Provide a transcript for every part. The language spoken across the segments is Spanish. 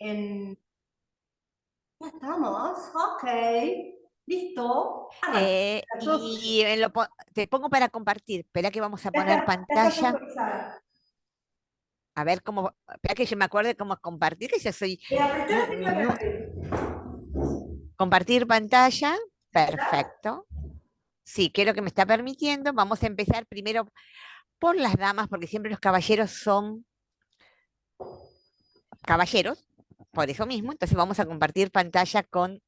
en... Ya estamos, ok, listo, arranca. Te pongo para compartir. Espera que vamos a Ya poner ya está pantalla. sincronizada. A ver cómo. Espera que yo me acuerde cómo compartir, que yo soy. Apretá la tecla No, verde. compartir pantalla. Perfecto. Sí, que es lo que me está permitiendo. Vamos a empezar primero por las damas, porque siempre los caballeros son caballeros, por eso mismo. Entonces vamos a compartir pantalla con.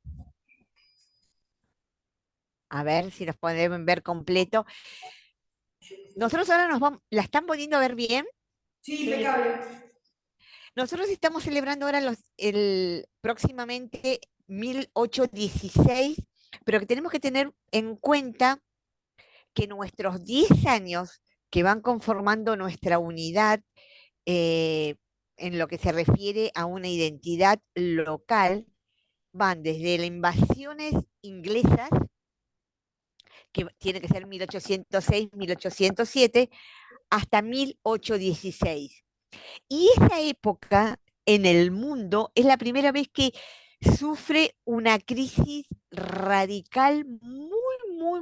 A ver si nos pueden ver completo. Nosotros ahora nos vamos. ¿La están pudiendo ver bien? Sí, impecable. Nosotros estamos celebrando ahora próximamente 1816, pero que tenemos que tener en cuenta que nuestros 10 años que van conformando nuestra unidad eh, en lo que se refiere a una identidad local van desde las invasiones inglesas, que tiene que ser 1806, 1807, hasta 1816. Y esa época en el mundo es la primera vez que sufre una crisis radical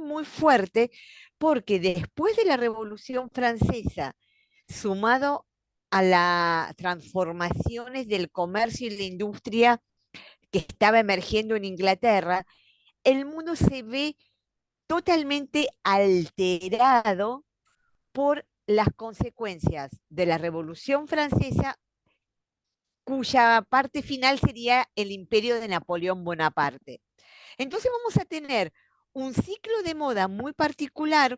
muy fuerte, porque después de la Revolución Francesa, sumado a las transformaciones del comercio y la industria que estaba emergiendo en Inglaterra, el mundo se ve totalmente alterado por las consecuencias de la Revolución Francesa, cuya parte final sería el imperio de Napoleón Bonaparte. Entonces vamos a tener un ciclo de moda muy particular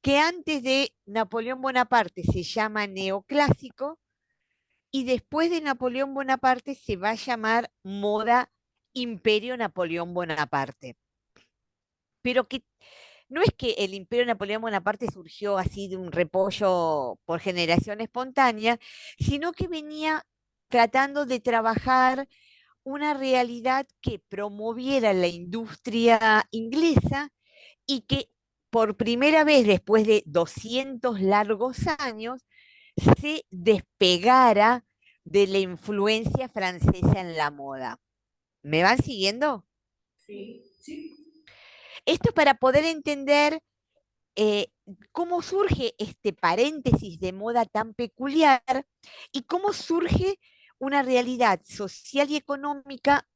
que antes de Napoleón Bonaparte se llama neoclásico y después de Napoleón Bonaparte se va a llamar moda imperio Napoleón Bonaparte. Pero que no es que el imperio Napoleón Bonaparte surgió así de un repollo por generación espontánea, sino que venía tratando de trabajar una realidad que promoviera la industria inglesa y que por primera vez después de 200 largos años se despegara de la influencia francesa en la moda. ¿Me van siguiendo? Sí, sí. Esto es para poder entender eh, cómo surge este paréntesis de moda tan peculiar y cómo surge una realidad social y económica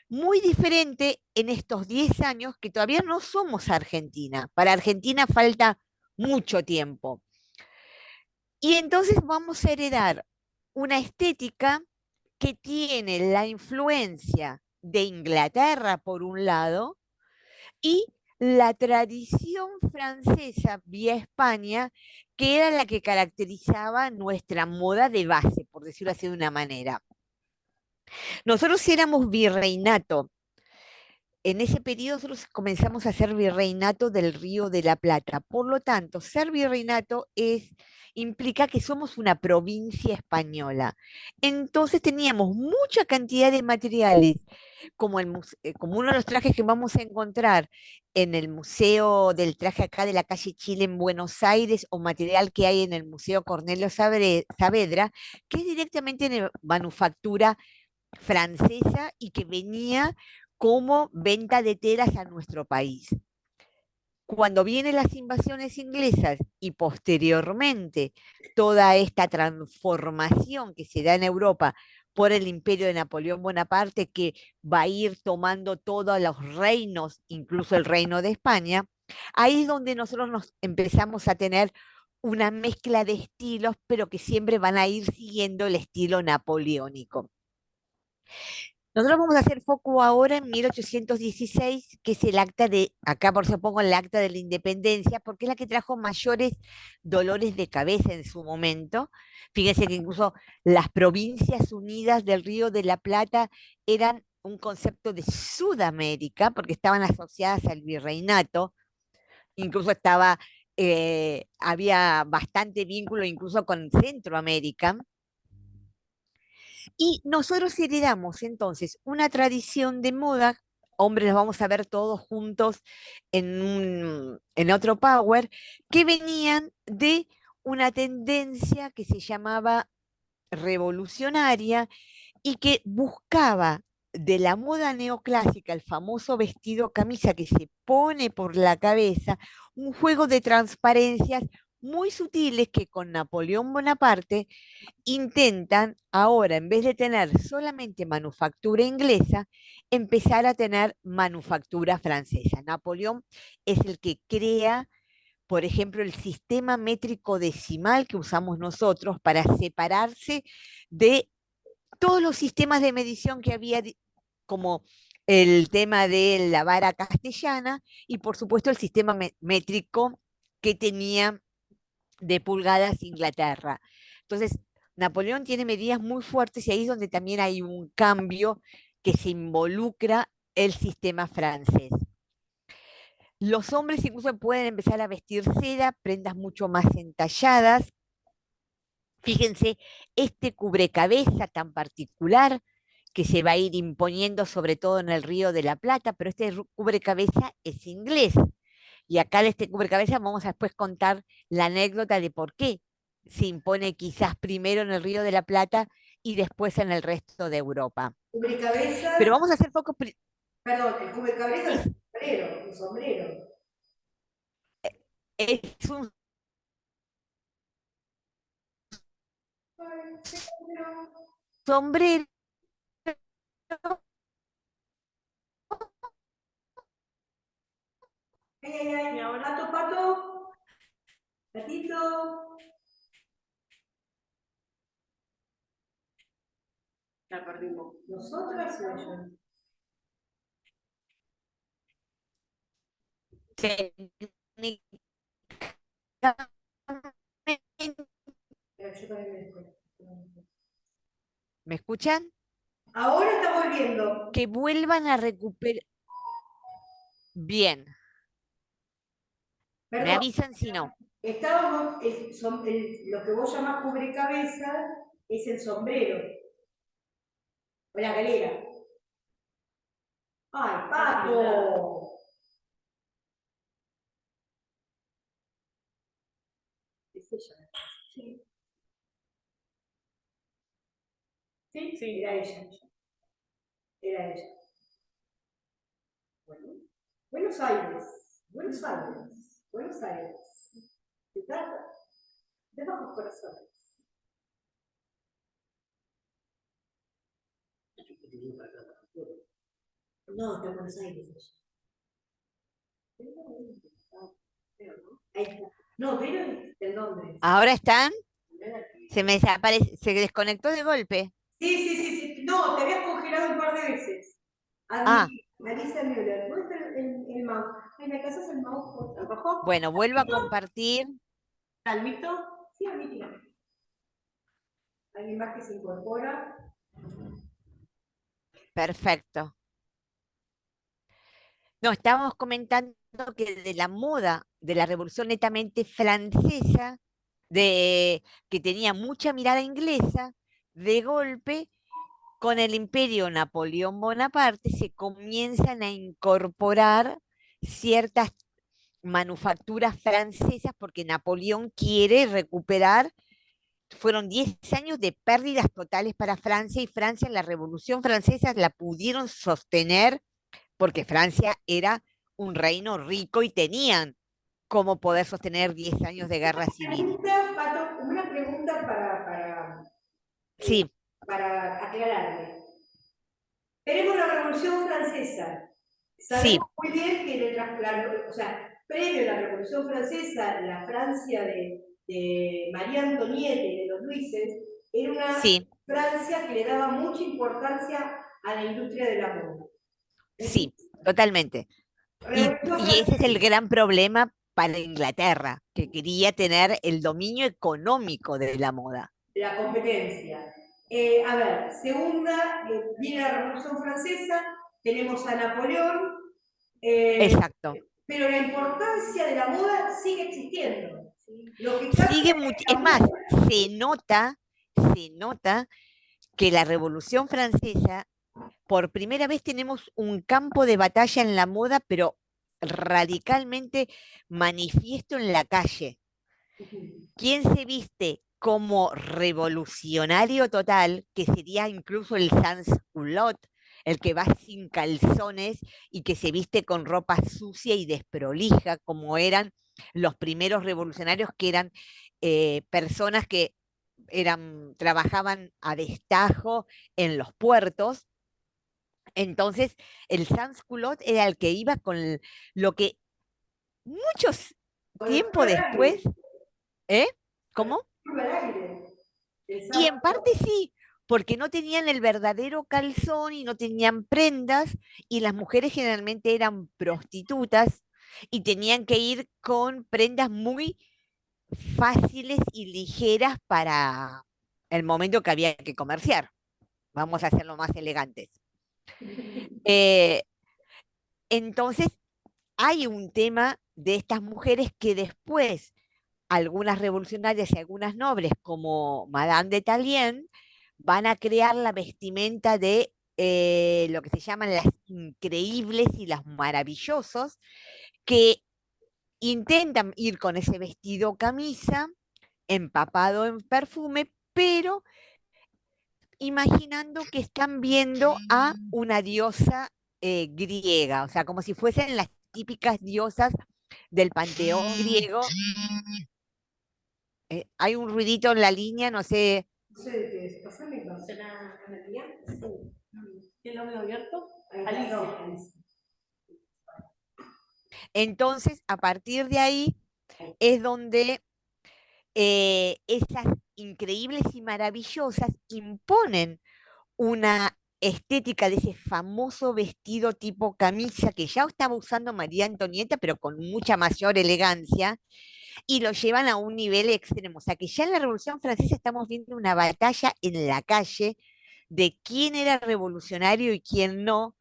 muy diferente en estos 10 años que todavía no somos Argentina. Para Argentina falta mucho tiempo. Y entonces vamos a heredar una estética que tiene la influencia de Inglaterra por un lado y la tradición francesa vía España, que era la que caracterizaba nuestra moda de base, por decirlo así de una manera. Nosotros éramos virreinato. En ese periodo nosotros comenzamos a ser virreinato del Río de la Plata. Por lo tanto, ser virreinato implica que somos una provincia española. Entonces teníamos mucha cantidad de materiales, como uno de los trajes que vamos a encontrar en el Museo del Traje acá de la calle Chile en Buenos Aires, o material que hay en el Museo Cornelio Saavedra, que es directamente de manufactura francesa y que venía como venta de telas a nuestro país. Cuando vienen las invasiones inglesas y posteriormente toda esta transformación que se da en Europa por el imperio de Napoleón Bonaparte, que va a ir tomando todos los reinos, incluso el reino de España, ahí es donde nosotros nos empezamos a tener una mezcla de estilos, pero que siempre van a ir siguiendo el estilo napoleónico. Nosotros vamos a hacer foco ahora en 1816, que es el acta de, acá por eso pongo el acta de la independencia, porque es la que trajo mayores dolores de cabeza en su momento. Fíjense que incluso las provincias unidas del Río de la Plata eran un concepto de Sudamérica, porque estaban asociadas al virreinato, incluso había bastante vínculo incluso con Centroamérica. Y nosotros heredamos entonces una tradición de moda, hombres los vamos a ver todos juntos en otro Power, que venían de una tendencia que se llamaba revolucionaria y que buscaba de la moda neoclásica, el famoso vestido camisa que se pone por la cabeza, un juego de transparencias muy sutiles que con Napoleón Bonaparte intentan ahora, en vez de tener solamente manufactura inglesa, empezar a tener manufactura francesa. Napoleón es el que crea, por ejemplo, el sistema métrico decimal que usamos nosotros para separarse de todos los sistemas de medición que había, como el tema de la vara castellana y por supuesto el sistema métrico que tenía de pulgadas Inglaterra. Entonces, Napoleón tiene medidas muy fuertes y ahí es donde también hay un cambio que se involucra el sistema francés. Los hombres incluso pueden empezar a vestir seda, prendas mucho más entalladas. Fíjense, este cubrecabeza tan particular que se va a ir imponiendo sobre todo en el Río de la Plata, pero este cubrecabeza es inglés. Y acá de este cubrecabeza vamos a después contar la anécdota de por qué se impone quizás primero en el Río de la Plata y después en el resto de Europa. Pero Cubrecabezas, vamos a hacer foco, perdón, el cubrecabezas es, es sombrero, un sombrero. es un Ay, qué sombrero. sombrero Ay, ay, ay, mi abuelo. Pato, pato, gatito. La perdimos. ¿Nosotras o ellos? técnicamente. Yo también me desconecto. ¿Me escuchan? Ahora está volviendo. Que vuelvan a recuperar. Bien, me Perdón, avisan si no. estábamos, lo que vos llamás cubrecabezas es el sombrero, o la galera. ¡Ay, pato! Es ella. Sí, sí, sí, era ella. Era ella. Bueno, Buenos Aires, Buenos Aires, Buenos Aires. Se trata de bajos corazones. No, está en Buenos Aires. Ahí está. No, pero en Londres. ¿Ahora están? Se me desaparece, se desconectó de golpe. Sí, sí, sí, sí. No, te habías congelado un par de veces. Ah, Alicia Müller. ¿Dónde está el mouse? Ay, ¿me casas el mouse? ¿Por abajo? bueno, vuelvo a compartir. ¿Calmito? Sí, admitida. Alguien más que se incorpora. Perfecto. No, estábamos comentando que de la moda de la revolución netamente francesa, que tenía mucha mirada inglesa, de golpe, con el imperio Napoleón Bonaparte, se comienzan a incorporar ciertas manufacturas francesas porque Napoleón quiere recuperar. Fueron 10 años de pérdidas totales para Francia y Francia en la Revolución Francesa la pudieron sostener porque Francia era un reino rico y tenían cómo poder sostener 10 años de guerra civil. Pato, una pregunta eh, Sí, para aclararme. Tenemos la Revolución Francesa. sí, Sabemos muy bien que o sea, previo a la Revolución Francesa, la Francia de María Antonieta y de los Luises era una sí, Francia que le daba mucha importancia a la industria de la moda. sí, totalmente. Revolución Y ese es el Francesa, gran problema para Inglaterra, que quería tener el dominio económico de la moda. la competencia. A ver, segunda, viene la Revolución Francesa, tenemos a Napoleón, eh, Exacto. pero la importancia de la moda sigue existiendo. ¿Sí? Lo que cambia Sigue es es la más, moda. se nota que la Revolución Francesa, por primera vez tenemos un campo de batalla en la moda, pero radicalmente manifiesto en la calle. ¿Quién se viste como revolucionario total, que sería incluso el sans-culotte, el que va sin calzones y que se viste con ropa sucia y desprolija, como eran los primeros revolucionarios, que eran personas que trabajaban a destajo en los puertos. Entonces, el sans-culotte era el que iba con lo que muchos Con el tiempo culo al después, aire, ¿eh? con el ¿Cómo? culo al aire. Y Pensaba, en parte sí, porque no tenían el verdadero calzón y no tenían prendas, y las mujeres generalmente eran prostitutas y tenían que ir con prendas muy fáciles y ligeras para el momento que había que comerciar. Vamos a hacerlo más elegantes. Eh, entonces, hay un tema de estas mujeres que después algunas revolucionarias y algunas nobles, como Madame de Tallien, van a crear la vestimenta de lo que se llaman las increíbles y las maravillosos, que intentan ir con ese vestido camisa, empapado en perfume, pero imaginando que están viendo a una diosa griega, o sea, como si fuesen las típicas diosas del panteón griego. Hay un ruidito en la línea, no sé. no sé de qué es. Pasame con ¿Será Analia? Sí. ¿Quién lo veo abierto? Alicia. No, Alicia. Entonces, a partir de ahí es donde esas increíbles y maravillosas imponen una estética de ese famoso vestido tipo camisa que ya estaba usando María Antonieta, pero con mucha mayor elegancia, y lo llevan a un nivel extremo. O sea que ya en la Revolución Francesa estamos viendo una batalla en la calle de quién era revolucionario y quién no,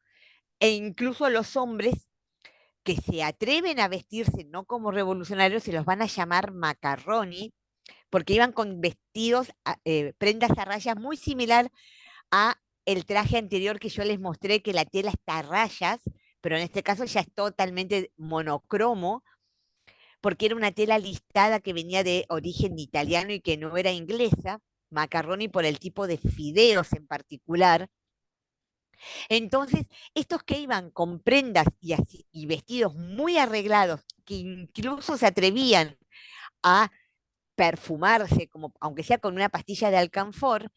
e incluso los hombres que se atreven a vestirse no como revolucionarios se los van a llamar macarroni, porque iban con vestidos, prendas a rayas muy similar a el traje anterior que yo les mostré, que la tela está a rayas, pero en este caso ya es totalmente monocromo, porque era una tela listada que venía de origen italiano y que no era inglesa, macarroni por el tipo de fideos en particular. Entonces, estos que iban con prendas y vestidos muy arreglados, que incluso se atrevían a perfumarse, como, aunque sea con una pastilla de alcanfor,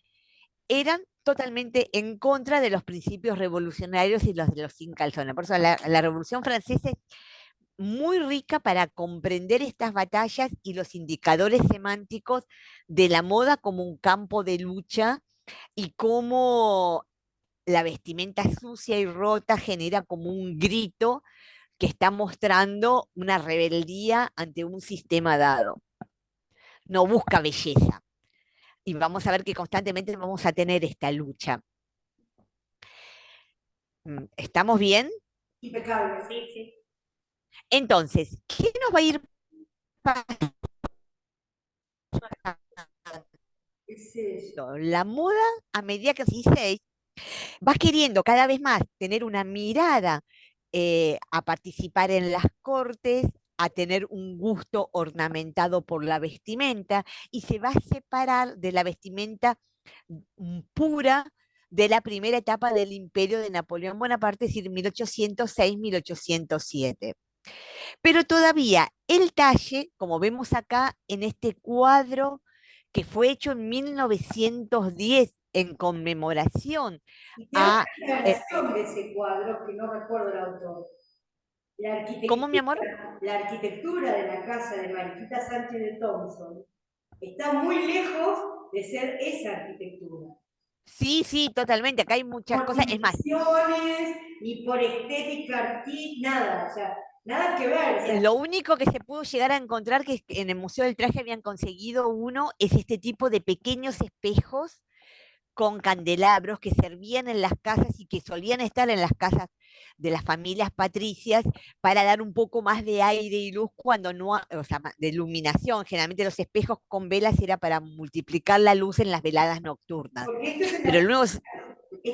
eran totalmente en contra de los principios revolucionarios y los de los sin calzones. Por eso la Revolución Francesa es muy rica para comprender estas batallas y los indicadores semánticos de la moda como un campo de lucha y cómo la vestimenta sucia y rota genera como un grito que está mostrando una rebeldía ante un sistema dado. No busca belleza. Y vamos a ver que constantemente vamos a tener esta lucha. ¿Estamos bien? Impecable. Sí, sí. Entonces, ¿qué nos va a ir pasando? Es eso. La moda, a medida que 16 vas queriendo cada vez más tener una mirada a participar en las cortes, a tener un gusto ornamentado por la vestimenta y se va a separar de la vestimenta pura de la primera etapa del imperio de Napoleón Bonaparte, es decir, 1806-1807. Pero todavía el talle, como vemos acá en este cuadro que fue hecho en 1910 en conmemoración Y te hago a... una relación de ese cuadro que no recuerdo el autor. La ¿Cómo, mi amor? la arquitectura de la casa de Mariquita Sánchez de Thompson está muy lejos de ser esa arquitectura. Sí, sí, totalmente. Acá hay muchas Por cosas. Es más, dimensiones y por estética artística, nada, o sea, nada que ver. O sea, lo único que se pudo llegar a encontrar, que en el Museo del Traje habían conseguido uno, es este tipo de pequeños espejos con candelabros que servían en las casas y que solían estar en las casas de las familias patricias para dar un poco más de aire y luz cuando no, o sea, de iluminación. Generalmente los espejos con velas era para multiplicar la luz en las veladas nocturnas. porque esto es Pero luego, esta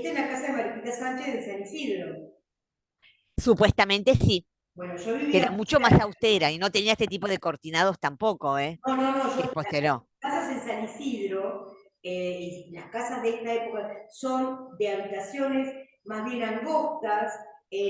es la casa de Mariquita Sánchez de San Isidro. supuestamente sí, Bueno, yo que vivía era mucho más austera y no tenía este tipo de cortinados tampoco, ¿eh? no, no, no, Que yo, es posterior. casas en San Isidro, y las casas de esta época son de habitaciones más bien angostas,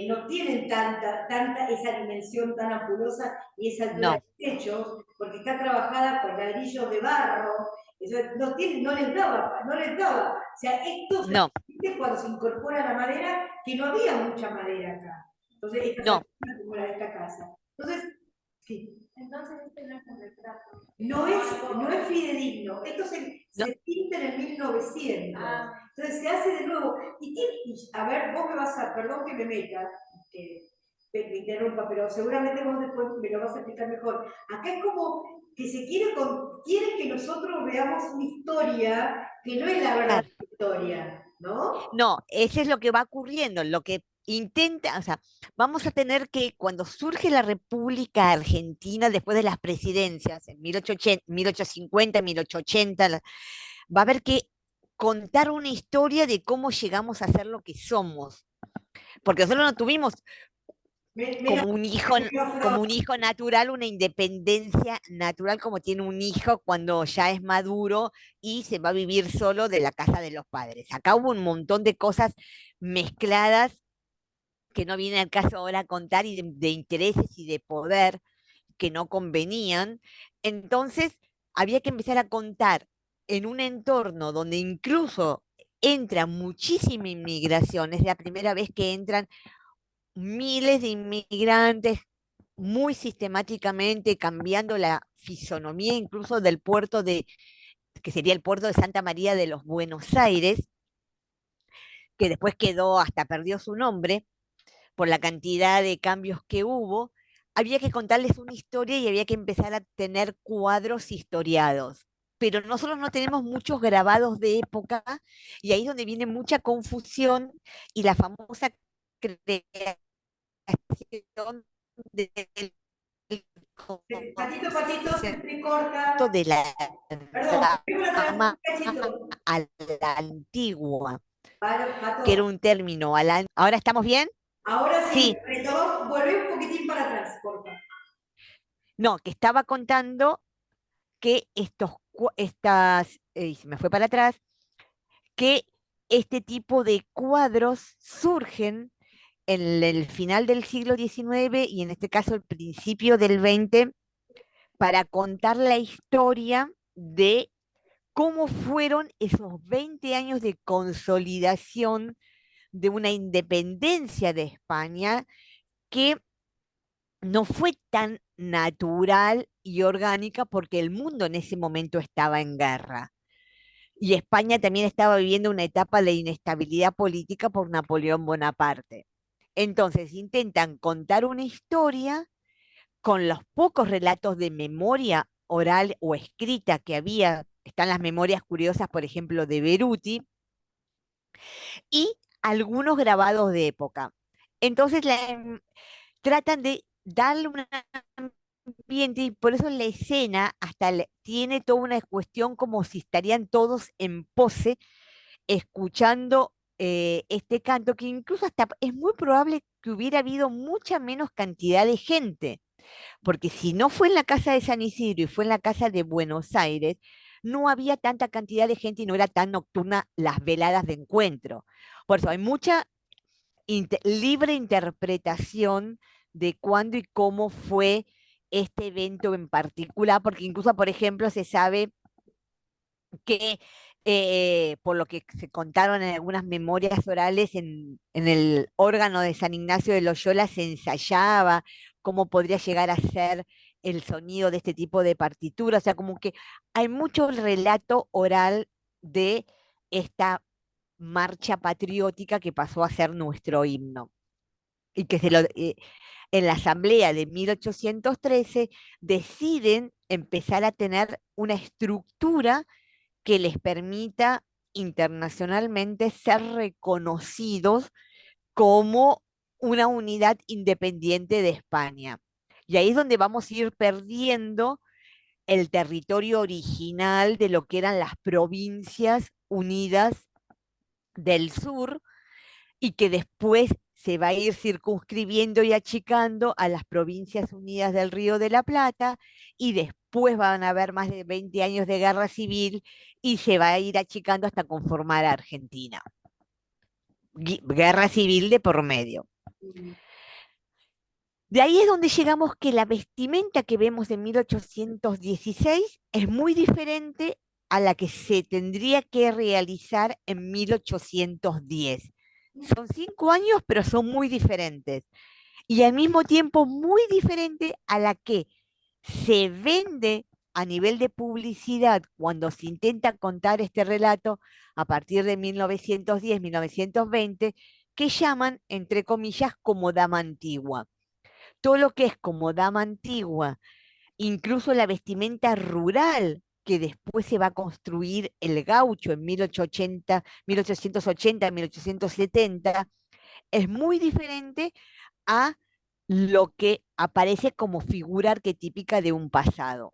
no tienen tanta esa dimensión tan apurosa y esa altura de no, techos, porque está trabajada con ladrillos de barro, eso no les daba, no les daba. O sea, esto se no, siente cuando se incorpora la madera, que no había mucha madera acá. Entonces, estas no, alturas como la de esta casa. Entonces, sí. Entonces este no es un retrato. No es fidedigno. Esto no, se pinta en el 1900. Ah. Entonces se hace de nuevo. A ver, vos me vas a, perdón que me meta, que me interrumpa, pero seguramente vos después me lo vas a explicar mejor. Acá es como que quiere que nosotros veamos una historia que no es la verdadera claro. historia, ¿no? No, eso es lo que va ocurriendo, lo que intenta, o sea, vamos a tener que cuando surge la República Argentina después de las presidencias, en 1880, 1850, 1880, va a haber que contar una historia de cómo llegamos a ser lo que somos, porque nosotros no tuvimos Menos, como un hijo, como un hijo natural, una independencia natural como tiene un hijo cuando ya es maduro y se va a vivir solo de la casa de los padres. Acá hubo un montón de cosas mezcladas que no viene al caso ahora a contar y de intereses y de poder que no convenían. Entonces, había que empezar a contar en un entorno donde incluso entra muchísima inmigración, es la primera vez que entran miles de inmigrantes muy sistemáticamente cambiando la fisonomía incluso del puerto que sería el puerto de Santa María de los Buenos Aires, que después quedó, hasta perdió su nombre por la cantidad de cambios que hubo. Había que contarles una historia y había que empezar a tener cuadros historiados. Pero nosotros no tenemos muchos grabados de época y ahí es donde viene mucha confusión y la famosa creación del patito, patito, se concepto entrecorta. de la Perdón, volvemos atrás un dama cachito. a la antigua, que era Pato, un término ¿Ahora estamos bien? ahora sí, Sí, retomó, volví un poquitín para atrás, por favor. no, que estaba contando que se me fue para atrás, que este tipo de cuadros surgen en el final del siglo XIX y en este caso el principio del XX para contar la historia de cómo fueron esos 20 años de consolidación de una independencia de España que no fue tan natural y orgánica porque el mundo en ese momento estaba en guerra. Y España también estaba viviendo una etapa de inestabilidad política por Napoleón Bonaparte. Entonces intentan contar una historia con los pocos relatos de memoria oral o escrita que había, están las memorias curiosas, por ejemplo, de Beruti, y algunos grabados de época. Entonces tratan de darle un ambiente y por eso la escena tiene toda una cuestión como si estarían todos en pose escuchando este canto, que incluso hasta es muy probable que hubiera habido mucha menos cantidad de gente, porque si no fue en la casa de San Isidro y fue en la casa de Buenos Aires, no había tanta cantidad de gente y no era tan nocturna las veladas de encuentro. Por eso hay mucha libre interpretación de cuándo y cómo fue este evento en particular, porque incluso, por ejemplo, se sabe que, por lo que se contaron en algunas memorias orales, en el órgano de San Ignacio de Loyola se ensayaba cómo podría llegar a ser el sonido de este tipo de partitura, o sea, como que hay mucho relato oral de esta marcha patriótica que pasó a ser nuestro himno y que en la asamblea de 1813 deciden empezar a tener una estructura que les permita internacionalmente ser reconocidos como una unidad independiente de España. Y ahí es donde vamos a ir perdiendo el territorio original de lo que eran las provincias unidas del sur, y que después se va a ir circunscribiendo y achicando a las Provincias Unidas del Río de la Plata, y después van a haber más de 20 años de guerra civil y se va a ir achicando hasta conformar a Argentina. Guerra civil de por medio. De ahí es donde llegamos que la vestimenta que vemos en 1816 es muy diferente a la que se tendría que realizar en 1810. Son 5 años, pero son muy diferentes. Y al mismo tiempo muy diferente a la que se vende a nivel de publicidad cuando se intenta contar este relato a partir de 1910, 1920, que llaman, entre comillas, como dama antigua. Todo lo que es como dama antigua, incluso la vestimenta rural que después se va a construir el gaucho en 1880, 1880, 1870, es muy diferente a lo que aparece como figura arquetípica de un pasado.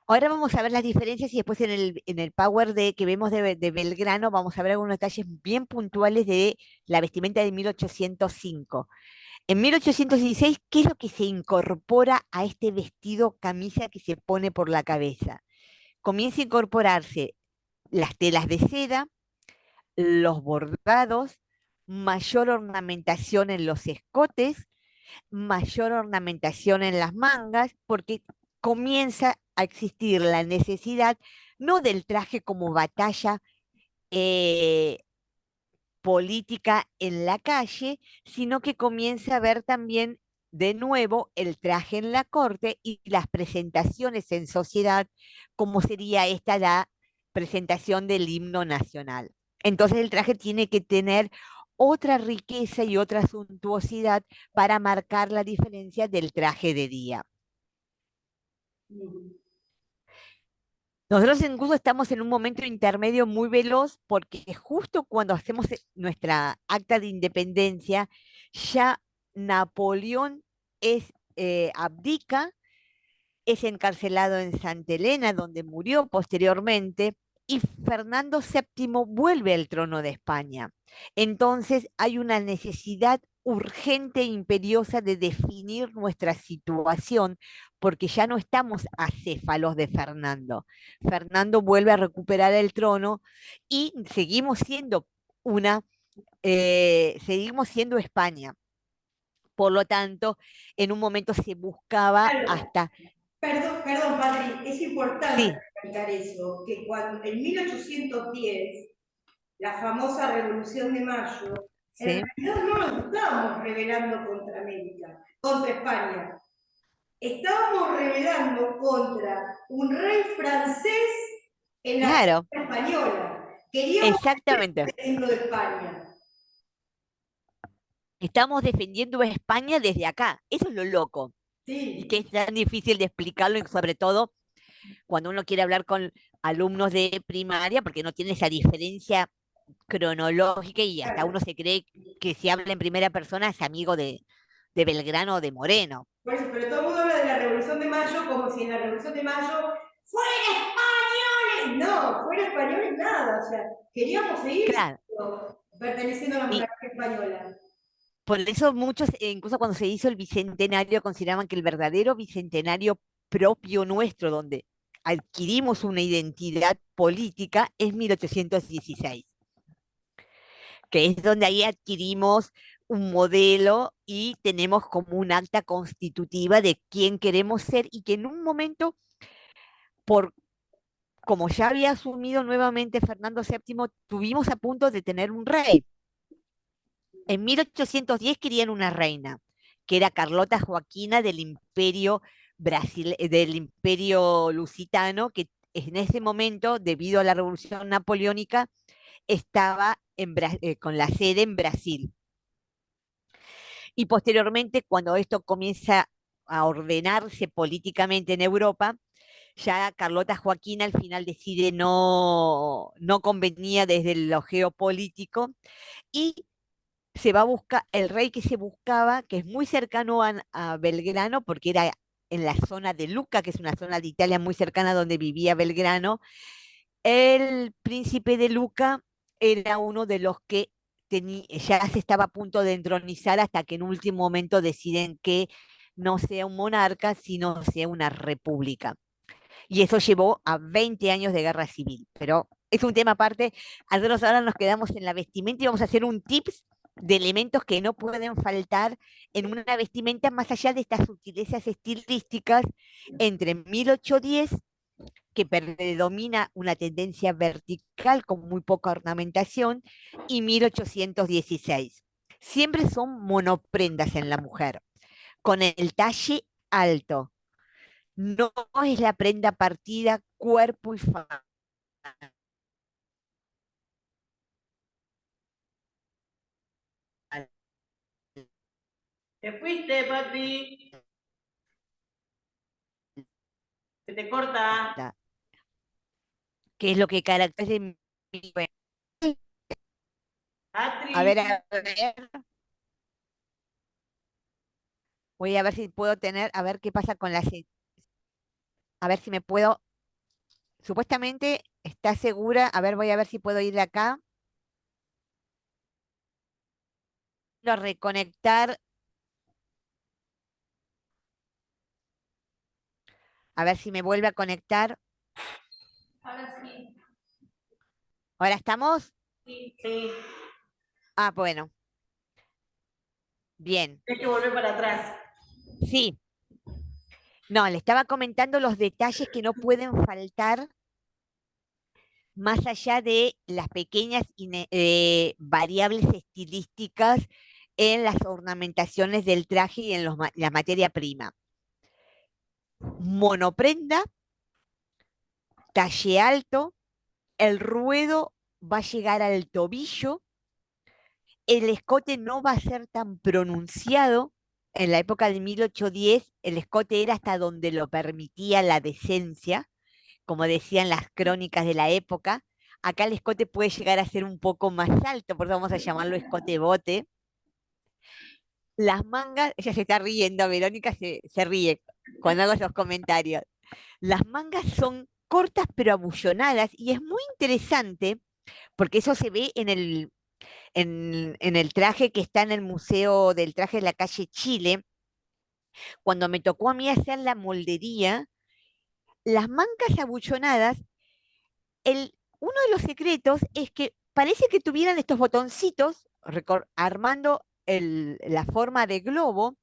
Ahora vamos a ver las diferencias y después en el Power que vemos de Belgrano vamos a ver algunos detalles bien puntuales de la vestimenta de 1805. En 1816, ¿qué es lo que se incorpora a este vestido camisa que se pone por la cabeza? Comienza a incorporarse las telas de seda, los bordados, mayor ornamentación en los escotes, mayor ornamentación en las mangas, porque comienza a existir la necesidad no del traje como batalla eh, política en la calle, sino que comienza a ver también de nuevo el traje en la corte y las presentaciones en sociedad, como sería esta la presentación del himno nacional. Entonces el traje tiene que tener otra riqueza y otra suntuosidad para marcar la diferencia del traje de día. Nosotros incluso estamos en un momento intermedio muy veloz porque justo cuando hacemos nuestra acta de independencia, ya Napoleón abdica, es encarcelado en Santa Elena, donde murió posteriormente, y Fernando VII vuelve al trono de España. Entonces hay una necesidad urgente e imperiosa de definir nuestra situación, porque ya no estamos acéfalos de Fernando. Fernando vuelve a recuperar el trono y seguimos siendo España. Por lo tanto, en un momento se buscaba Claro, hasta... perdón, Patri, es importante Sí, recalcar eso, que cuando en 1810, la famosa Revolución de Mayo, en sí, realidad no nos estábamos rebelando contra América, contra España. Estábamos rebelando contra un rey francés en la claro, corona española. Queríamos exactamente. decirlo de España. Estamos defendiendo a España desde acá. Eso es lo loco. Y que Sí, es tan difícil de explicarlo, y sobre todo cuando uno quiere hablar con alumnos de primaria, porque no tiene esa diferencia cronológica y hasta claro. uno se cree que si habla en primera persona es amigo de Belgrano o de Moreno. Por eso, pero todo el mundo habla de la Revolución de Mayo como si en la Revolución de Mayo ¡fuera españoles! No, fuera españoles nada. O sea, queríamos seguir Claro. perteneciendo a la Y monarquía española. por eso muchos, incluso cuando se hizo el bicentenario, consideraban que el verdadero bicentenario propio nuestro, donde adquirimos una identidad política, es 1816, que es donde ahí adquirimos un modelo y tenemos como un acta constitutiva de quién queremos ser, y que en un momento, por como ya había asumido nuevamente Fernando VII, tuvimos a punto de tener un rey. En 1810 querían una reina, que era Carlota Joaquina del Imperio Lusitano, que en ese momento, debido a la Revolución Napoleónica, estaba con la sede en Brasil. Y posteriormente, cuando esto comienza a ordenarse políticamente en Europa, ya Carlota Joaquina al final decide no convenía desde lo geopolítico, y se va a buscar el rey que se buscaba, que es muy cercano a Belgrano, porque era en la zona de Lucca, que es una zona de Italia muy cercana donde vivía Belgrano. El príncipe de Lucca era uno de los que ya se estaba a punto de entronizar hasta que en último momento deciden que no sea un monarca, sino sea una república. Y eso llevó a 20 años de guerra civil. Pero es un tema aparte. Nosotros ahora nos quedamos en la vestimenta y vamos a hacer un tips de elementos que no pueden faltar en una vestimenta más allá de estas sutilezas estilísticas entre 1810, que predomina una tendencia vertical con muy poca ornamentación, y 1816. Siempre son monoprendas en la mujer, con el talle alto. No es la prenda partida, cuerpo y falda. Te fuiste, papi. Se te corta. Que es lo que caracteriza mi... A ver, Atri. a ver. Voy a ver si puedo tener, a ver qué pasa con la... A ver si me puedo... Supuestamente está segura. A ver, voy a ver si puedo ir de acá. A reconectar. A ver si me vuelve a conectar. Ahora sí. ¿Ahora estamos? Sí, sí. Ah, bueno. Bien. Tienes que volver para atrás. Sí. No, le estaba comentando los detalles que no pueden faltar más allá de las pequeñas variables estilísticas en las ornamentaciones del traje y en la materia prima. Monoprenda, talle alto, el ruedo va a llegar al tobillo, el escote no va a ser tan pronunciado. En la época de 1810, el escote era hasta donde lo permitía la decencia, como decían las crónicas de la época. Acá el escote puede llegar a ser un poco más alto, por eso vamos a llamarlo escote bote. Las mangas, ella se está riendo, Verónica se ríe cuando hago esos comentarios. Las mangas son cortas pero abullonadas y es muy interesante porque eso se ve en el traje que está en el Museo del Traje de la calle Chile. Cuando me tocó a mí hacer la moldería, las mangas abullonadas, uno de los secretos es que parece que tuvieran estos botoncitos armando la forma de globo,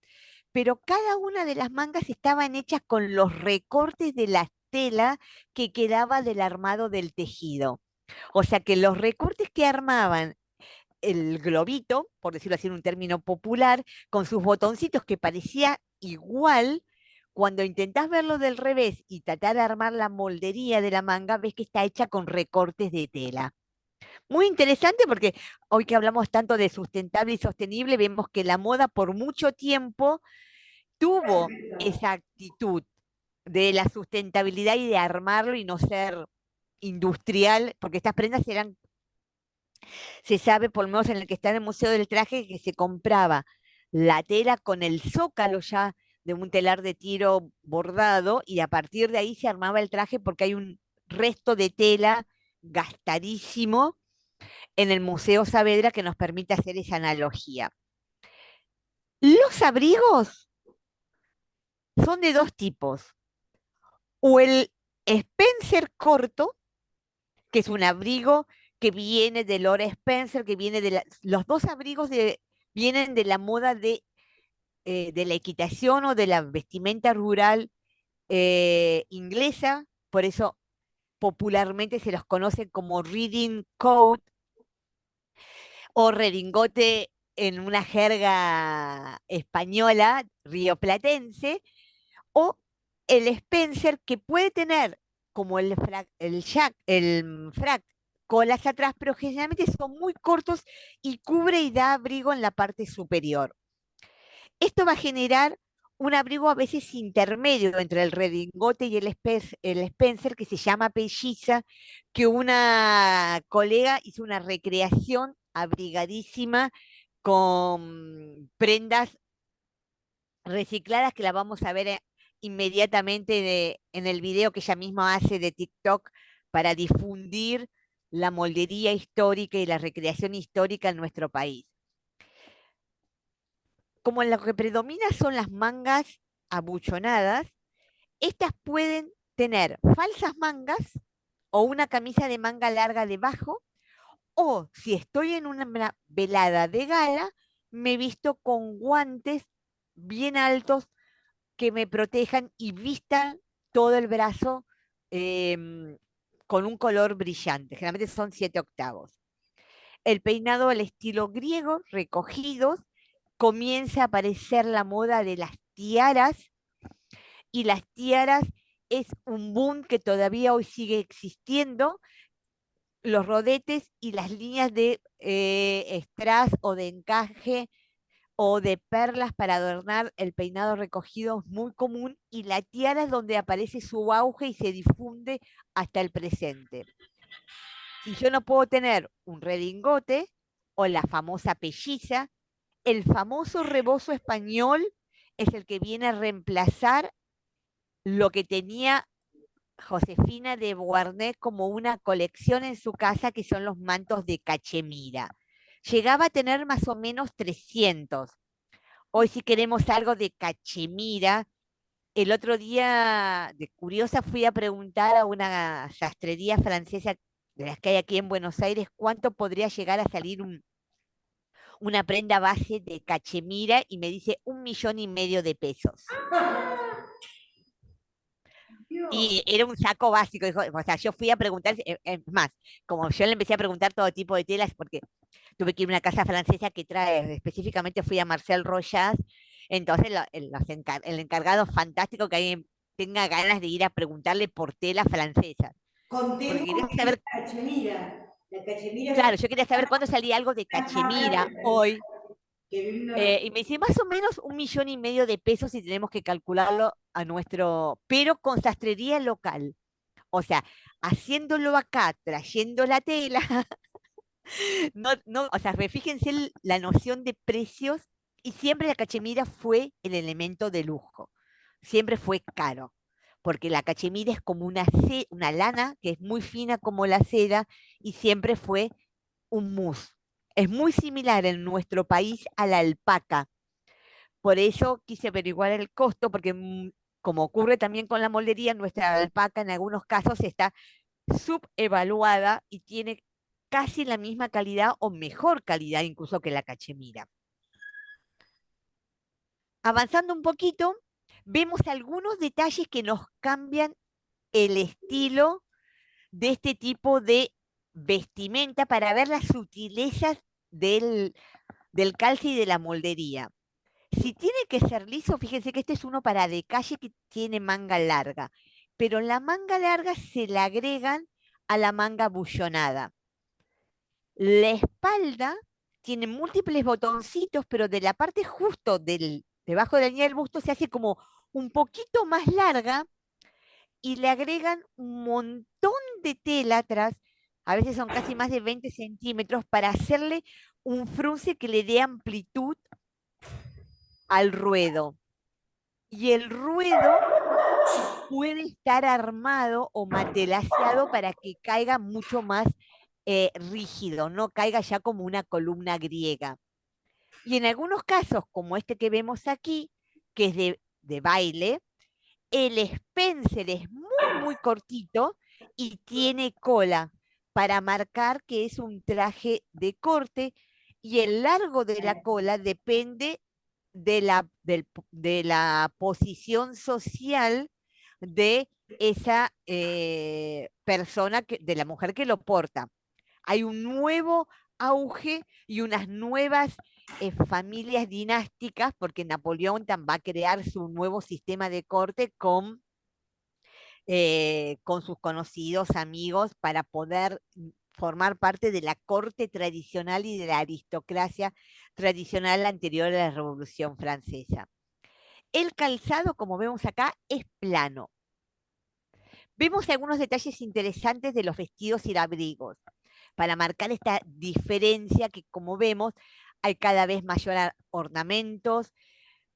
pero cada una de las mangas estaban hechas con los recortes de la tela que quedaba del armado del tejido. O sea que los recortes que armaban el globito, por decirlo así en un término popular, con sus botoncitos que parecía igual, cuando intentás verlo del revés y tratar de armar la moldería de la manga, ves que está hecha con recortes de tela. Muy interesante porque hoy que hablamos tanto de sustentable y sostenible, vemos que la moda por mucho tiempo tuvo esa actitud de la sustentabilidad y de armarlo y no ser industrial, porque estas prendas eran, se sabe por lo menos en el que está en el Museo del Traje, que se compraba la tela con el zócalo ya de un telar de tiro bordado y a partir de ahí se armaba el traje porque hay un resto de tela gastadísimo en el Museo Saavedra que nos permite hacer esa analogía. Los abrigos son de dos tipos. O el Spencer corto, que es un abrigo que viene de Laura Spencer, que viene de los dos abrigos vienen de la moda de la equitación o de la vestimenta rural inglesa, por eso popularmente se los conoce como reading coat o redingote en una jerga española rioplatense, o el Spencer que puede tener como el frac colas atrás, pero generalmente son muy cortos y cubre y da abrigo en la parte superior. Esto va a generar un abrigo a veces intermedio entre el redingote y el Spencer, que se llama pelliza, que una colega hizo una recreación abrigadísima con prendas recicladas que la vamos a ver inmediatamente en el video que ella misma hace de TikTok para difundir la moldería histórica y la recreación histórica en nuestro país. Como lo que predomina son las mangas abuchonadas, estas pueden tener falsas mangas o una camisa de manga larga debajo, o si estoy en una velada de gala, me he visto con guantes bien altos que me protejan y vistan todo el brazo con un color brillante. Generalmente son 7/8. El peinado al estilo griego, recogidos, comienza a aparecer la moda de las tiaras, y las tiaras es un boom que todavía hoy sigue existiendo. Los rodetes y las líneas de strass o de encaje o de perlas para adornar el peinado recogido es muy común, y la tiara es donde aparece su auge y se difunde hasta el presente. Si yo no puedo tener un redingote o la famosa pelliza, el famoso rebozo español es el que viene a reemplazar lo que tenía Josefina de Beauharnais como una colección en su casa, que son los mantos de cachemira. Llegaba a tener más o menos 300. Hoy si queremos algo de cachemira, el otro día de curiosa fui a preguntar a una sastrería francesa de las que hay aquí en Buenos Aires cuánto podría llegar a salir una prenda base de cachemira, y me dice 1,5 millones de pesos. Dios. Y era un saco básico, dijo, o sea, yo fui a preguntar, es más, como yo le empecé a preguntar todo tipo de telas, porque tuve que ir a una casa francesa que trae, específicamente fui a Marcel Rochas, entonces el encargado fantástico que alguien tenga ganas de ir a preguntarle por telas francesas, porque Contemos quería que es saber, la cachemira. La cachemira es claro, yo quería saber cuándo salía algo de cachemira hoy, que vive una... y me dice más o menos 1,5 millones de pesos si tenemos que calcularlo a nuestro, pero con sastrería local. O sea, haciéndolo acá, trayendo la tela, no, no, o sea, fíjense la noción de precios, y siempre la cachemira fue el elemento de lujo, siempre fue caro, porque la cachemira es como una lana que es muy fina como la seda, y siempre fue un mousse. Es muy similar en nuestro país a la alpaca, por eso quise averiguar el costo, porque como ocurre también con la moldería, nuestra alpaca en algunos casos está subevaluada y tiene casi la misma calidad o mejor calidad incluso que la cachemira. Avanzando un poquito, vemos algunos detalles que nos cambian el estilo de este tipo de vestimenta para ver las sutilezas del calce y de la moldería. Si tiene que ser liso, fíjense que este es uno para de calle que tiene manga larga, pero la manga larga se le agregan a la manga bullonada. La espalda tiene múltiples botoncitos, pero de la parte justo debajo de la línea del busto se hace como un poquito más larga, y le agregan un montón de tela atrás, a veces son casi más de 20 centímetros, para hacerle un frunce que le dé amplitud al ruedo. Y el ruedo puede estar armado o matelaseado para que caiga mucho más rígido, no caiga ya como una columna griega. Y en algunos casos, como este que vemos aquí, que es de baile, el spencer es muy, muy cortito y tiene cola para marcar que es un traje de corte, y el largo de la cola depende de la posición social de esa persona, de la mujer que lo porta. Hay un nuevo auge y unas nuevas familias dinásticas, porque Napoleón va a crear su nuevo sistema de corte con sus conocidos amigos para poder formar parte de la corte tradicional y de la aristocracia tradicional anterior a la Revolución Francesa. El calzado, como vemos acá, es plano. Vemos algunos detalles interesantes de los vestidos y abrigos para marcar esta diferencia que, como vemos, hay cada vez mayor ornamentos,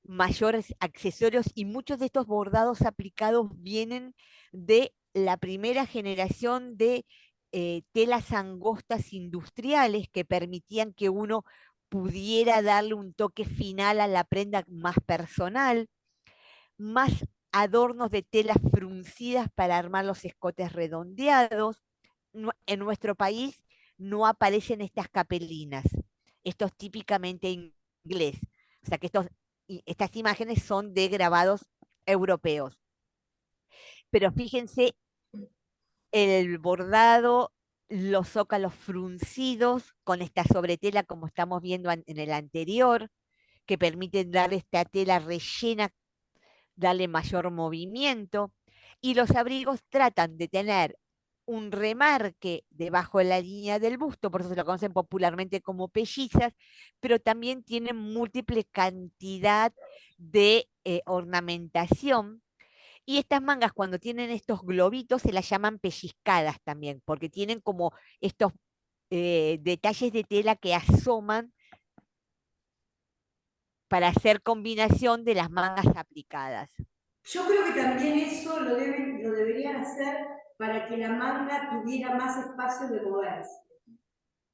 mayores accesorios, y muchos de estos bordados aplicados vienen de la primera generación de telas angostas industriales que permitían que uno pudiera darle un toque final a la prenda más personal, más adornos de telas fruncidas para armar los escotes redondeados. En nuestro país no aparecen estas capelinas. Esto es típicamente inglés. O sea que estas imágenes son de grabados europeos. Pero fíjense el bordado, los zócalos fruncidos con esta sobretela como estamos viendo en el anterior, que permiten darle esta tela rellena, darle mayor movimiento. Y los abrigos tratan de tener un remarque debajo de la línea del busto, por eso se lo conocen popularmente como pellizas, pero también tienen múltiple cantidad de ornamentación. Y estas mangas, cuando tienen estos globitos, se las llaman pellizcadas también, porque tienen como estos detalles de tela que asoman para hacer combinación de las mangas aplicadas. Yo creo que también eso lo deberían hacer para que la manga tuviera más espacio de moverse.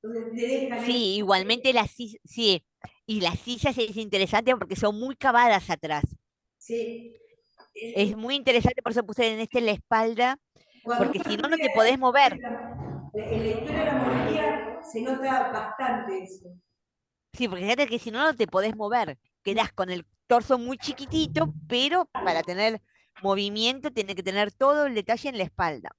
Entonces le dejan Sí, igualmente las sillas, sí, y las sillas es interesante porque son muy cavadas atrás. Sí. Es muy interesante, por eso puse en la espalda, Cuando porque uno si no, no te estudia podés mover. en la historia de la monarquía se nota bastante eso. Sí, porque fíjate que si no, no te podés mover. Quedás con el torso muy chiquitito, pero para tener movimiento tiene que tener todo el detalle en la espalda.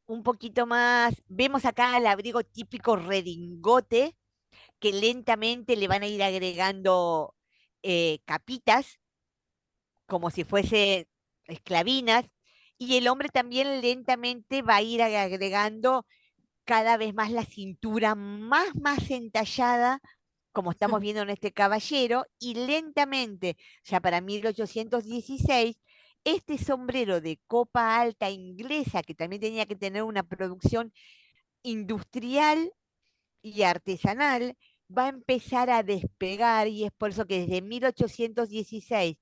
Un poquito más, vemos acá el abrigo típico redingote, que lentamente le van a ir agregando capitas, como si fuese esclavinas, y el hombre también lentamente va a ir agregando cada vez más la cintura más entallada, como estamos viendo en este caballero, y lentamente, ya para 1816, este sombrero de copa alta inglesa, que también tenía que tener una producción industrial y artesanal, va a empezar a despegar, y es por eso que desde 1816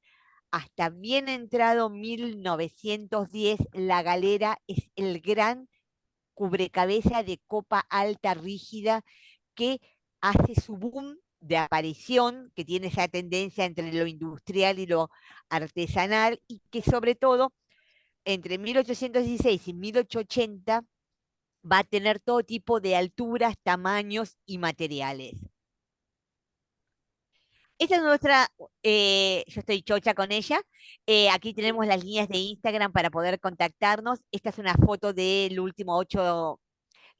hasta bien entrado 1910, la galera es el gran cubrecabeza de copa alta rígida que hace su boom de aparición, que tiene esa tendencia entre lo industrial y lo artesanal, y que sobre todo entre 1816 y 1880 va a tener todo tipo de alturas, tamaños y materiales. Esta es nuestra, yo estoy chocha con ella. Aquí tenemos las líneas de Instagram para poder contactarnos. Esta es una foto del último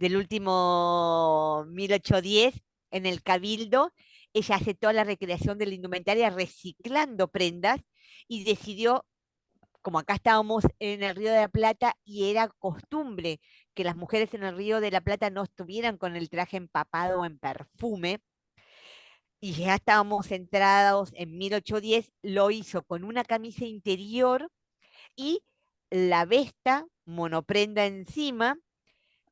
1810 en el Cabildo. Ella hace toda la recreación de la indumentaria reciclando prendas y decidió, como acá estábamos en el Río de la Plata y era costumbre que las mujeres en el Río de la Plata no estuvieran con el traje empapado en perfume, y ya estábamos centrados en 1810, lo hizo con una camisa interior y la vesta monoprenda encima,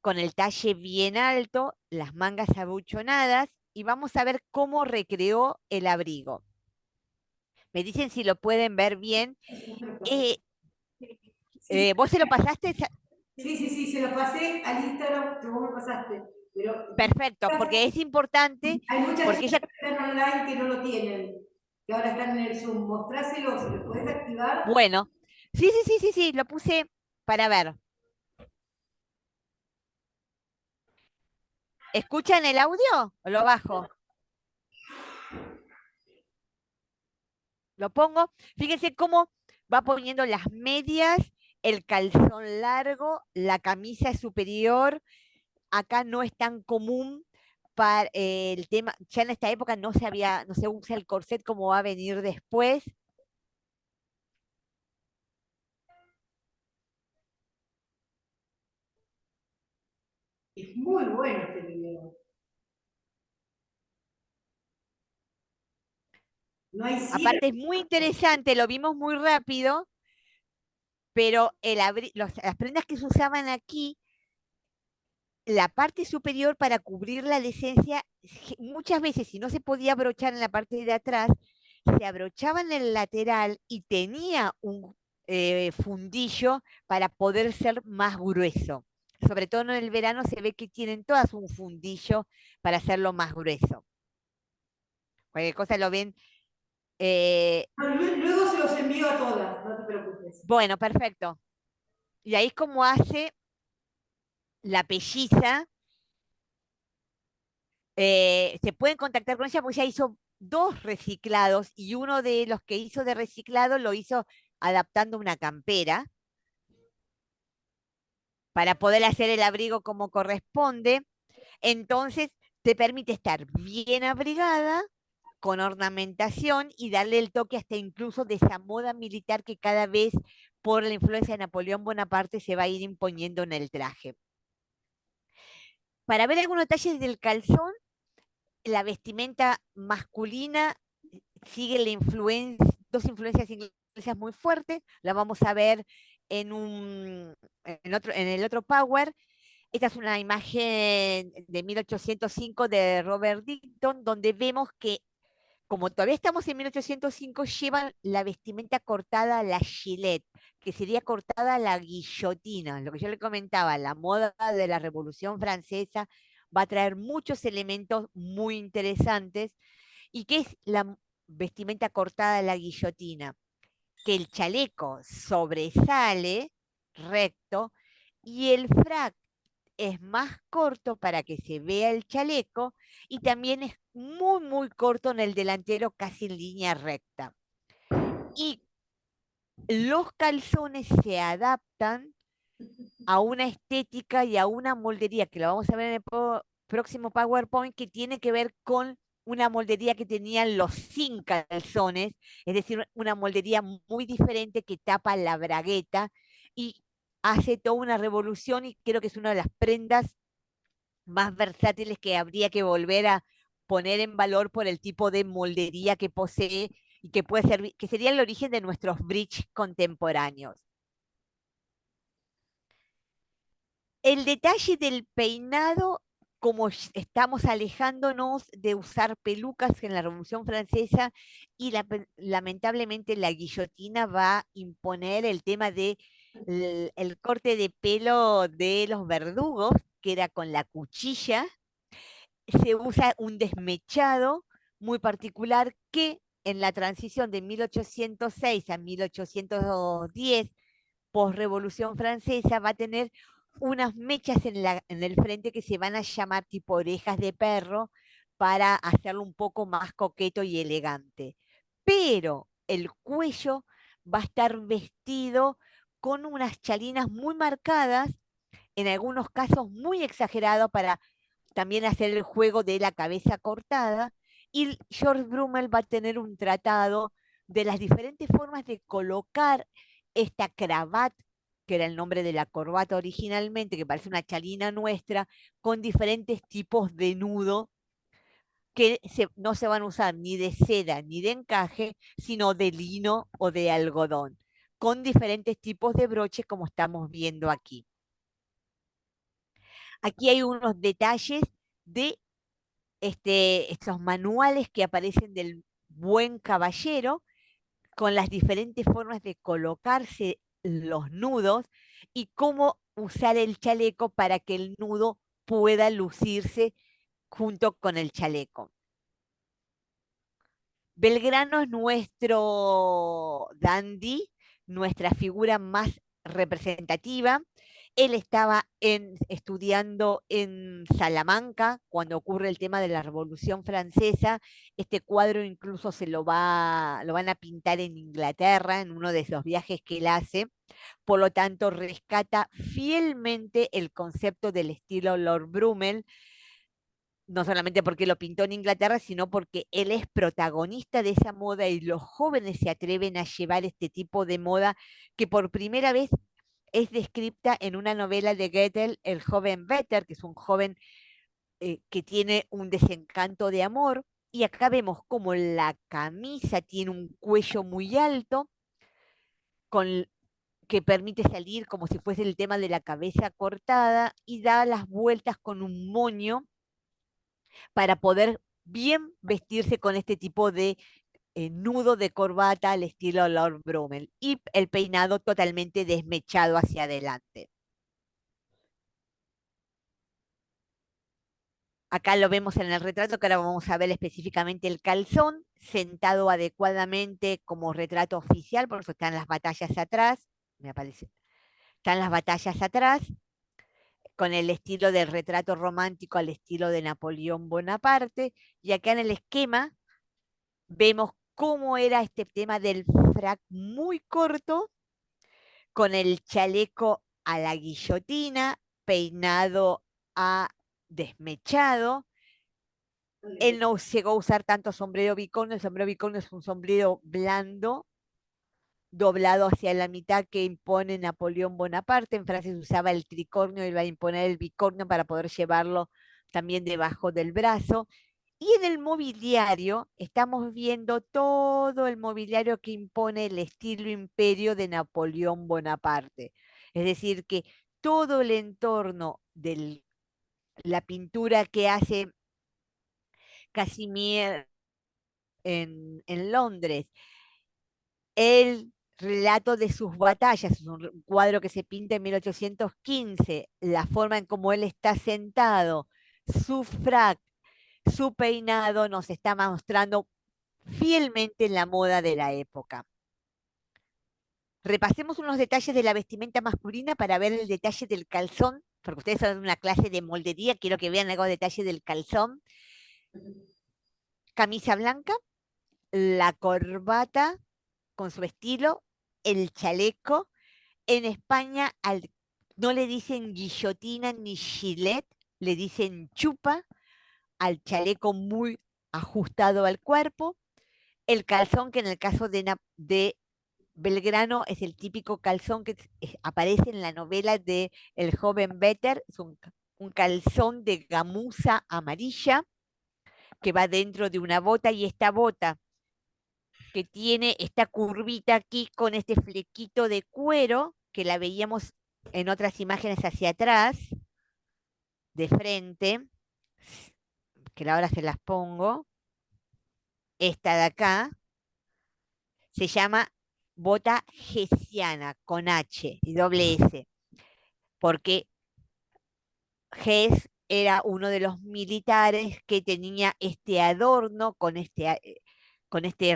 con el talle bien alto, las mangas abuchonadas, y vamos a ver cómo recreó el abrigo. Me dicen si lo pueden ver bien. Eh, Sí, ¿Vos se lo pasaste? sí, se lo pasé al Instagram que vos me pasaste. Pero Perfecto, porque es importante, hay muchas porque ella, chicas que están online que no lo tienen, que ahora están en el Zoom. Mostráselo, si lo podés activar. bueno, sí, lo puse para ver. ¿Escuchan el audio o lo bajo? Lo pongo. Fíjense cómo va poniendo las medias, el calzón largo, la camisa superior. Acá no es tan común para el tema, ya en esta época no se usa el corset como va a venir después. Es muy bueno este video. No hay cierre. Aparte es muy interesante, lo vimos muy rápido, pero las prendas que se usaban aquí, la parte superior para cubrir la decencia, muchas veces si no se podía abrochar en la parte de atrás, se abrochaba en el lateral y tenía fundillo para poder ser más grueso. Sobre todo en el verano se ve que tienen todas un fundillo para hacerlo más grueso. Cualquier cosa lo ven. Luego se los envío a todas, no te preocupes. Bueno, perfecto. Y ahí es como hace la pelliza. Se pueden contactar con ella porque ella hizo 2 reciclados y uno de los que hizo de reciclado lo hizo adaptando una campera para poder hacer el abrigo como corresponde. Entonces, te permite estar bien abrigada, con ornamentación y darle el toque hasta incluso de esa moda militar que cada vez por la influencia de Napoleón Bonaparte se va a ir imponiendo en el traje. Para ver algunos detalles del calzón, la vestimenta masculina sigue dos influencias inglesas muy fuertes. La vamos a ver en el otro Power. Esta es una imagen de 1805 de Robert Dickton, donde vemos que, como todavía estamos en 1805, llevan la vestimenta cortada a la gilet, que sería cortada a la guillotina. Lo que yo le comentaba, la moda de la Revolución Francesa va a traer muchos elementos muy interesantes. ¿Y qué es la vestimenta cortada a la guillotina? Que el chaleco sobresale recto y el frac es más corto para que se vea el chaleco y también es muy, muy corto en el delantero, casi en línea recta. Y los calzones se adaptan a una estética y a una moldería, que lo vamos a ver en el próximo PowerPoint, que tiene que ver con una moldería que tenían los sin calzones, es decir, una moldería muy diferente que tapa la bragueta y hace toda una revolución y creo que es una de las prendas más versátiles que habría que volver a poner en valor por el tipo de moldería que posee y que puede servir, que sería el origen de nuestros bridge contemporáneos. El detalle del peinado, como estamos alejándonos de usar pelucas en la Revolución Francesa y lamentablemente la guillotina va a imponer el tema de el corte de pelo de los verdugos, que era con la cuchilla, se usa un desmechado muy particular que en la transición de 1806 a 1810, posrevolución francesa, va a tener unas mechas en el frente que se van a llamar tipo orejas de perro para hacerlo un poco más coqueto y elegante. Pero el cuello va a estar vestido con unas chalinas muy marcadas, en algunos casos muy exagerados para también hacer el juego de la cabeza cortada, y George Brummel va a tener un tratado de las diferentes formas de colocar esta cravat, que era el nombre de la corbata originalmente, que parece una chalina nuestra, con diferentes tipos de nudo que no se van a usar ni de seda ni de encaje, sino de lino o de algodón, con diferentes tipos de broches como estamos viendo aquí. Aquí hay unos detalles de estos manuales que aparecen del buen caballero con las diferentes formas de colocarse los nudos y cómo usar el chaleco para que el nudo pueda lucirse junto con el chaleco. Belgrano es nuestro dandy, nuestra figura más representativa. Él estaba estudiando en Salamanca cuando ocurre el tema de la Revolución Francesa. Este cuadro incluso lo van a pintar en Inglaterra en uno de esos viajes que él hace. Por lo tanto, rescata fielmente el concepto del estilo Lord Brummel, no solamente porque lo pintó en Inglaterra, sino porque él es protagonista de esa moda y los jóvenes se atreven a llevar este tipo de moda que por primera vez es descrita en una novela de Goethe, El joven Werther, que es un joven que tiene un desencanto de amor. Y acá vemos como la camisa tiene un cuello muy alto, que permite salir como si fuese el tema de la cabeza cortada y da las vueltas con un moño para poder bien vestirse con este tipo de nudo de corbata al estilo Lord Brummel y el peinado totalmente desmechado hacia adelante. Acá lo vemos en el retrato, que ahora vamos a ver específicamente el calzón, sentado adecuadamente como retrato oficial, por eso están las batallas atrás, me aparece, están las batallas atrás, con el estilo del retrato romántico al estilo de Napoleón Bonaparte, y acá en el esquema vemos cómo era este tema del frac muy corto, con el chaleco a la guillotina, peinado a desmechado. Él no llegó a usar tanto sombrero bicornio. El sombrero bicornio es un sombrero blando, doblado hacia la mitad, que impone Napoleón Bonaparte. En Francia se usaba el tricornio y iba a imponer el bicornio para poder llevarlo también debajo del brazo. Y en el mobiliario estamos viendo todo el mobiliario que impone el estilo imperio de Napoleón Bonaparte. Es decir, que todo el entorno de la pintura que hace Casimir en Londres, el relato de sus batallas, es un cuadro que se pinta en 1815, la forma en cómo él está sentado, su frac, su peinado nos está mostrando fielmente la moda de la época. Repasemos unos detalles de la vestimenta masculina para ver el detalle del calzón, porque ustedes son una clase de moldería, quiero que vean algo de detalle del calzón. Camisa blanca, la corbata con su estilo, el chaleco. En España no le dicen guillotina ni gilet, le dicen chupa, al chaleco muy ajustado al cuerpo. El calzón, que en el caso de Belgrano es el típico calzón que aparece en la novela de El joven Vetter, es un calzón de gamuza amarilla que va dentro de una bota, y esta bota que tiene esta curvita aquí con este flequito de cuero, que la veíamos en otras imágenes hacia atrás, de frente, que ahora se las pongo, esta de acá, se llama bota hessiana, con H y doble S, porque Hess era uno de los militares que tenía este adorno con este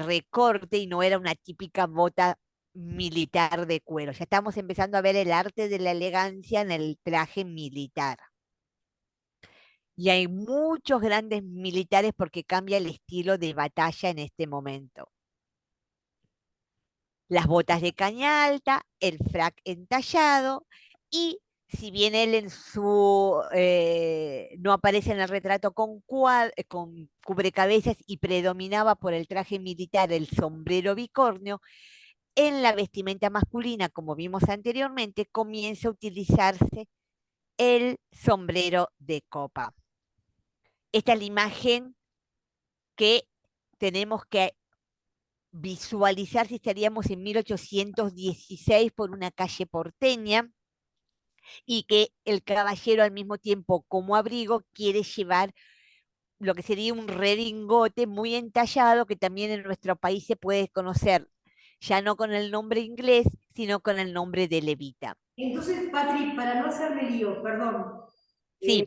recorte, y no era una típica bota militar de cuero. Ya estamos empezando a ver el arte de la elegancia en el traje militar. Y hay muchos grandes militares porque cambia el estilo de batalla en este momento. Las botas de caña alta, el frac entallado, y si bien él no aparece en el retrato con cubrecabezas y predominaba por el traje militar el sombrero bicornio, en la vestimenta masculina, como vimos anteriormente, comienza a utilizarse el sombrero de copa. Esta es la imagen que tenemos que visualizar si estaríamos en 1816 por una calle porteña, y que el caballero al mismo tiempo como abrigo quiere llevar lo que sería un redingote muy entallado, que también en nuestro país se puede conocer ya no con el nombre inglés, sino con el nombre de levita. Entonces, Patri, para no hacerme lío, perdón. Sí.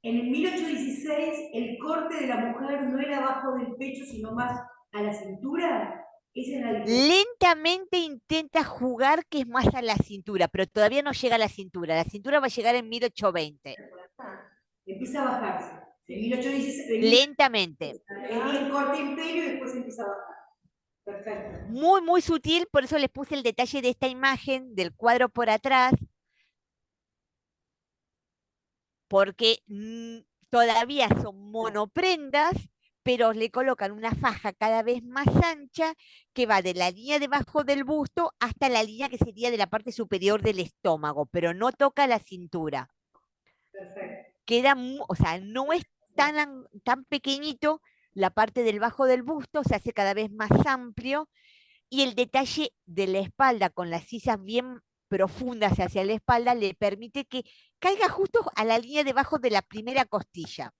En el 1816 el corte de la mujer no era abajo del pecho, sino más a la cintura. Esa es la diferencia. Lentamente intenta jugar que es más a la cintura, pero todavía no llega a la cintura. La cintura va a llegar en 1820. Empieza a bajarse. En 1816 Lentamente. venía el corte imperio y después empieza a bajar. Perfecto. Muy, muy sutil, por eso les puse el detalle de esta imagen del cuadro por atrás, porque todavía son monoprendas, pero le colocan una faja cada vez más ancha que va de la línea debajo del busto hasta la línea que sería de la parte superior del estómago, pero no toca la cintura. Perfecto. Queda, o sea, no es tan pequeñito la parte del bajo del busto, se hace cada vez más amplio, y el detalle de la espalda con las sisas bien profundas hacia la espalda le permite que caiga justo a la línea debajo de la primera costilla.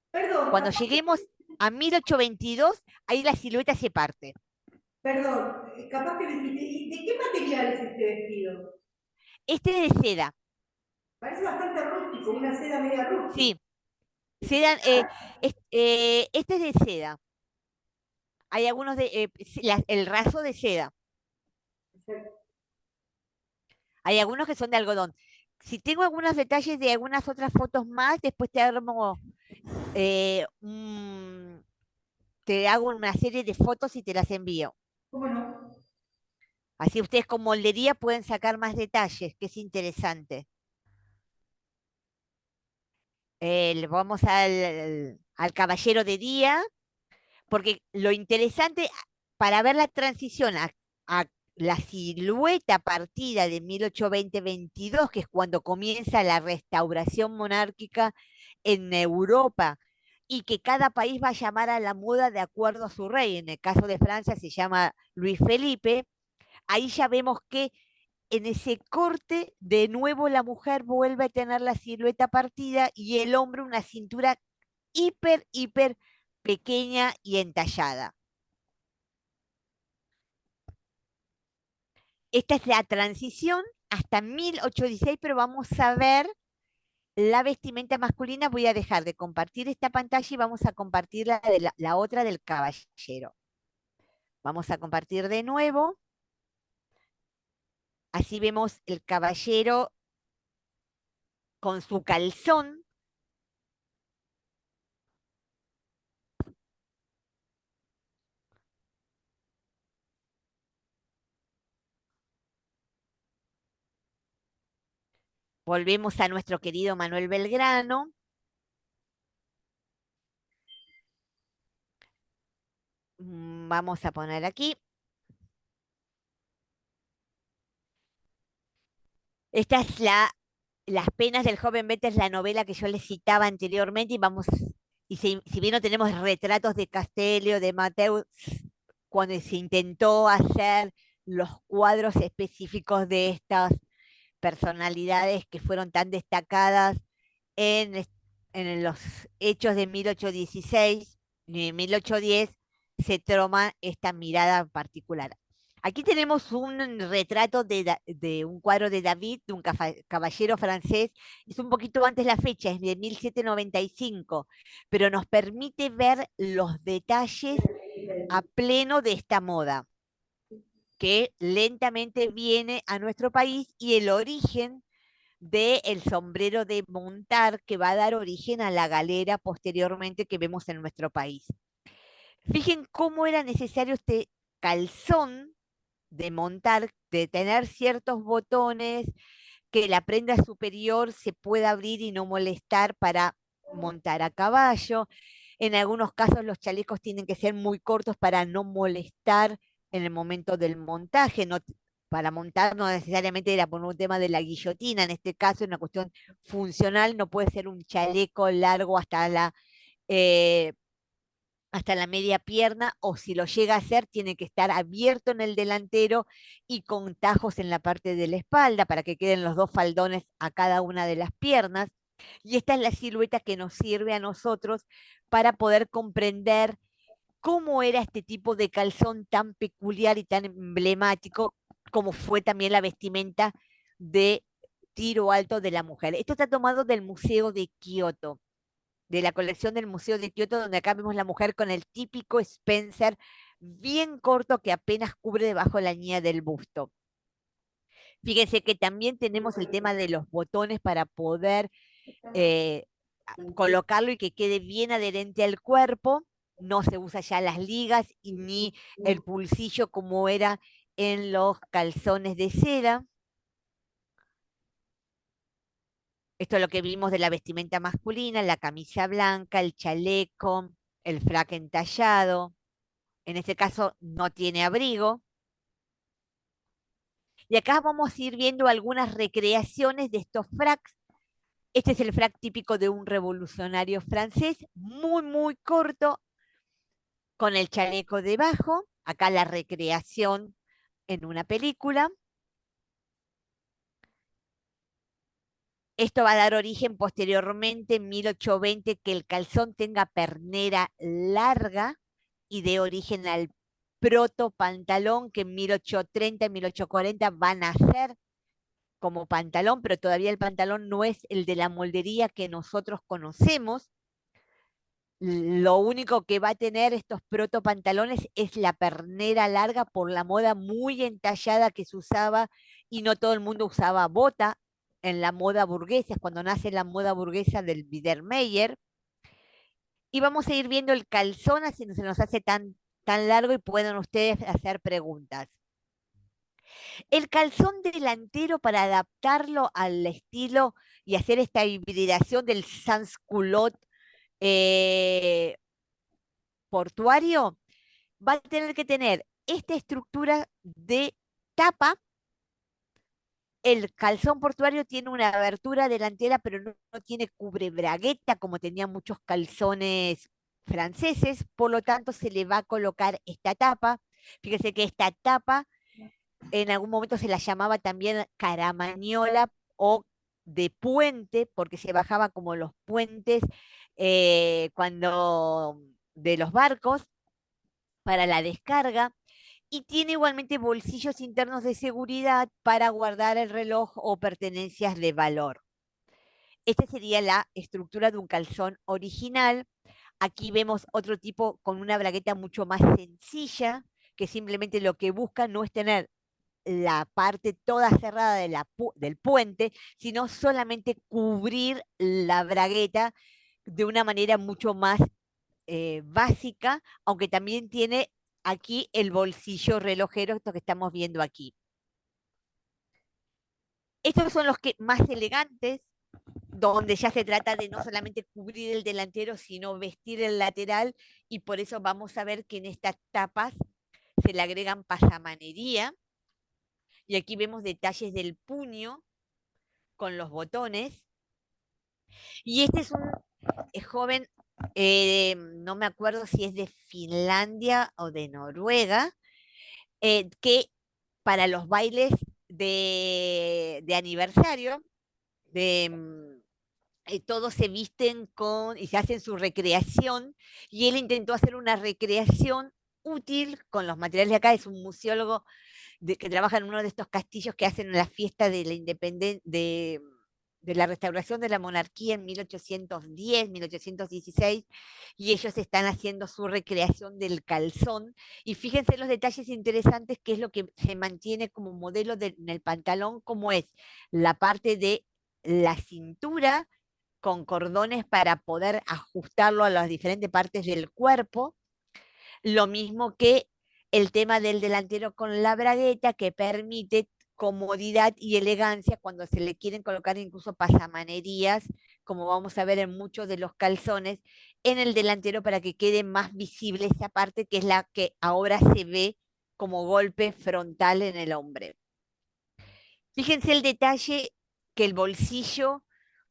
Perdón. Cuando lleguemos... a 1822, ahí la silueta se parte. Perdón, capaz que dijiste, ¿y de qué material es este vestido? Este es de seda, Parece bastante rústico, una seda media rústica. sí. Seda, este es de seda. Hay algunos de, el raso de seda. Hay algunos que son de algodón. Si tengo algunos detalles de algunas otras fotos más, después te hago una serie de fotos y te las envío. ¿Cómo no? Así ustedes con moldería pueden sacar más detalles, que es interesante. Vamos al caballero de día, porque lo interesante para ver la transición a la silueta partida de 1820-22, que es cuando comienza la restauración monárquica en Europa, y que cada país va a llamar a la moda de acuerdo a su rey. En el caso de Francia se llama Luis Felipe. Ahí ya vemos que en ese corte, de nuevo la mujer vuelve a tener la silueta partida y el hombre una cintura hiper pequeña y entallada. Esta es la transición hasta 1816, pero vamos a ver la vestimenta masculina. Voy a dejar de compartir esta pantalla y vamos a compartir la otra del caballero. Vamos a compartir de nuevo. Así vemos el caballero con su calzón. Volvemos a nuestro querido Manuel Belgrano. Vamos a poner aquí. Esta es Las penas del joven Beta, es la novela que yo les citaba anteriormente y si bien no tenemos retratos de Castello, de Mateo, cuando se intentó hacer los cuadros específicos de estas personalidades que fueron tan destacadas en los hechos de 1816 y 1810, se toma esta mirada particular. Aquí tenemos un retrato de un cuadro de David, de un caballero francés. Es un poquito antes la fecha, es de 1795, pero nos permite ver los detalles a pleno de esta moda, que lentamente viene a nuestro país y el origen del sombrero de montar que va a dar origen a la galera posteriormente que vemos en nuestro país. Fíjense cómo era necesario este calzón de montar, de tener ciertos botones, que la prenda superior se pueda abrir y no molestar para montar a caballo. En algunos casos los chalecos tienen que ser muy cortos para no molestar en el momento del montaje. No, para montar no necesariamente era por un tema de la guillotina, en este caso es una cuestión funcional, no puede ser un chaleco largo eh, hasta la media pierna, o si lo llega a hacer, tiene que estar abierto en el delantero y con tajos en la parte de la espalda para que queden los dos faldones a cada una de las piernas. Y esta es la silueta que nos sirve a nosotros para poder comprender cómo era este tipo de calzón tan peculiar y tan emblemático, como fue también la vestimenta de tiro alto de la mujer. Esto está tomado del Museo de Kioto, de la colección del Museo de Kioto, donde acá vemos la mujer con el típico Spencer bien corto que apenas cubre debajo la línea del busto. Fíjense que también tenemos el tema de los botones para poder eh, colocarlo y que quede bien adherente al cuerpo. No se usa ya las ligas y ni el pulsillo como era en los calzones de seda. Esto es lo que vimos de la vestimenta masculina, la camisa blanca, el chaleco, el frac entallado. En este caso no tiene abrigo. Y acá vamos a ir viendo algunas recreaciones de estos fracs. Este es el frac típico de un revolucionario francés, muy corto, con el chaleco debajo. Acá la recreación en una película. Esto va a dar origen posteriormente en 1820 que el calzón tenga pernera larga y dé origen al protopantalón que en 1830 y 1840 van a ser como pantalón, pero todavía el pantalón no es el de la moldería que nosotros conocemos. Lo único que va a tener estos protopantalones es la pernera larga por la moda muy entallada que se usaba y no todo el mundo usaba bota en la moda burguesa, es cuando nace la moda burguesa del Biedermeier. Y vamos a ir viendo el calzón, así no se nos hace tan largo y pueden ustedes hacer preguntas. El calzón delantero para adaptarlo al estilo y hacer esta hibridación del sans-culotte eh, portuario, va a tener que tener esta estructura de tapa. El calzón portuario tiene una abertura delantera, pero no tiene cubrebragueta como tenían muchos calzones franceses, por lo tanto se le va a colocar esta tapa. Fíjese que esta tapa en algún momento se la llamaba también caramañola o de puente, porque se bajaba como los puentes cuando de los barcos para la descarga y tiene igualmente bolsillos internos de seguridad para guardar el reloj o pertenencias de valor. Esta sería la estructura de un calzón original. Aquí vemos otro tipo con una bragueta mucho más sencilla, que simplemente lo que busca no es tener la parte toda cerrada del puente, sino solamente cubrir la bragueta de una manera mucho más básica, aunque también tiene aquí el bolsillo relojero, esto que estamos viendo aquí. Estos son los que más elegantes, donde ya se trata de no solamente cubrir el delantero, sino vestir el lateral, y por eso vamos a ver que en estas tapas se le agregan pasamanería, y aquí vemos detalles del puño con los botones, y este es un joven, no me acuerdo si es de Finlandia o de Noruega, que para los bailes de aniversario, todos se visten y se hacen su recreación, y él intentó hacer una recreación útil con los materiales de acá. Es un museólogo que trabaja en uno de estos castillos que hacen la fiesta de la independencia, de la restauración de la monarquía en 1810, 1816, y ellos están haciendo su recreación del calzón. Y fíjense los detalles interesantes, que es lo que se mantiene como modelo en el pantalón, como es la parte de la cintura con cordones para poder ajustarlo a las diferentes partes del cuerpo, lo mismo que el tema del delantero con la bragueta, que permite comodidad y elegancia cuando se le quieren colocar incluso pasamanerías, como vamos a ver en muchos de los calzones, en el delantero para que quede más visible esa parte que es la que ahora se ve como golpe frontal en el hombre. Fíjense el detalle que el bolsillo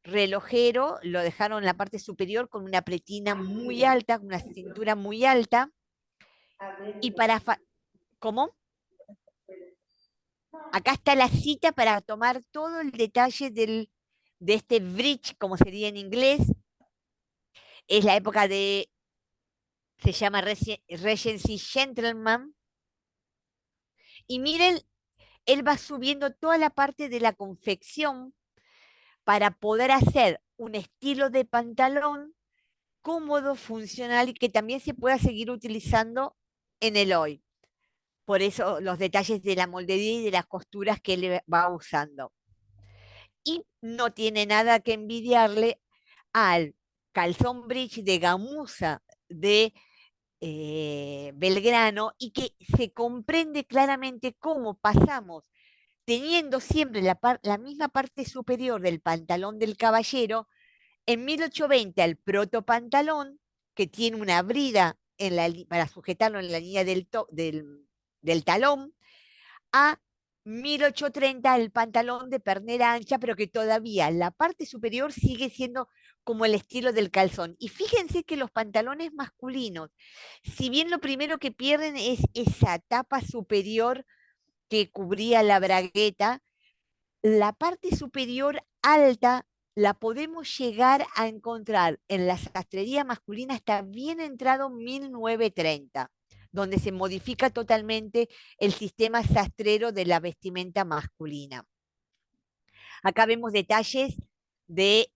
relojero lo dejaron en la parte superior con una pretina muy alta, una cintura muy alta, y ¿cómo? Acá está la cita para tomar todo el detalle de este bridge, como sería en inglés. Es la época se llama Regency Gentleman. Y miren, él va subiendo toda la parte de la confección para poder hacer un estilo de pantalón cómodo, funcional y que también se pueda seguir utilizando en el hoy. Por eso los detalles de la moldería y de las costuras que él va usando. Y no tiene nada que envidiarle al calzón bridge de gamuza de Belgrano, y que se comprende claramente cómo pasamos teniendo siempre la misma parte superior del pantalón del caballero en 1820 al protopantalón, que tiene una brida para sujetarlo en la línea del talón, a 1830 el pantalón de pernera ancha, pero que todavía la parte superior sigue siendo como el estilo del calzón. Y fíjense que los pantalones masculinos, si bien lo primero que pierden es esa tapa superior que cubría la bragueta, la parte superior alta la podemos llegar a encontrar en la sastrería masculina hasta bien entrado 1930, donde se modifica totalmente el sistema sastrero de la vestimenta masculina. Acá vemos detalles de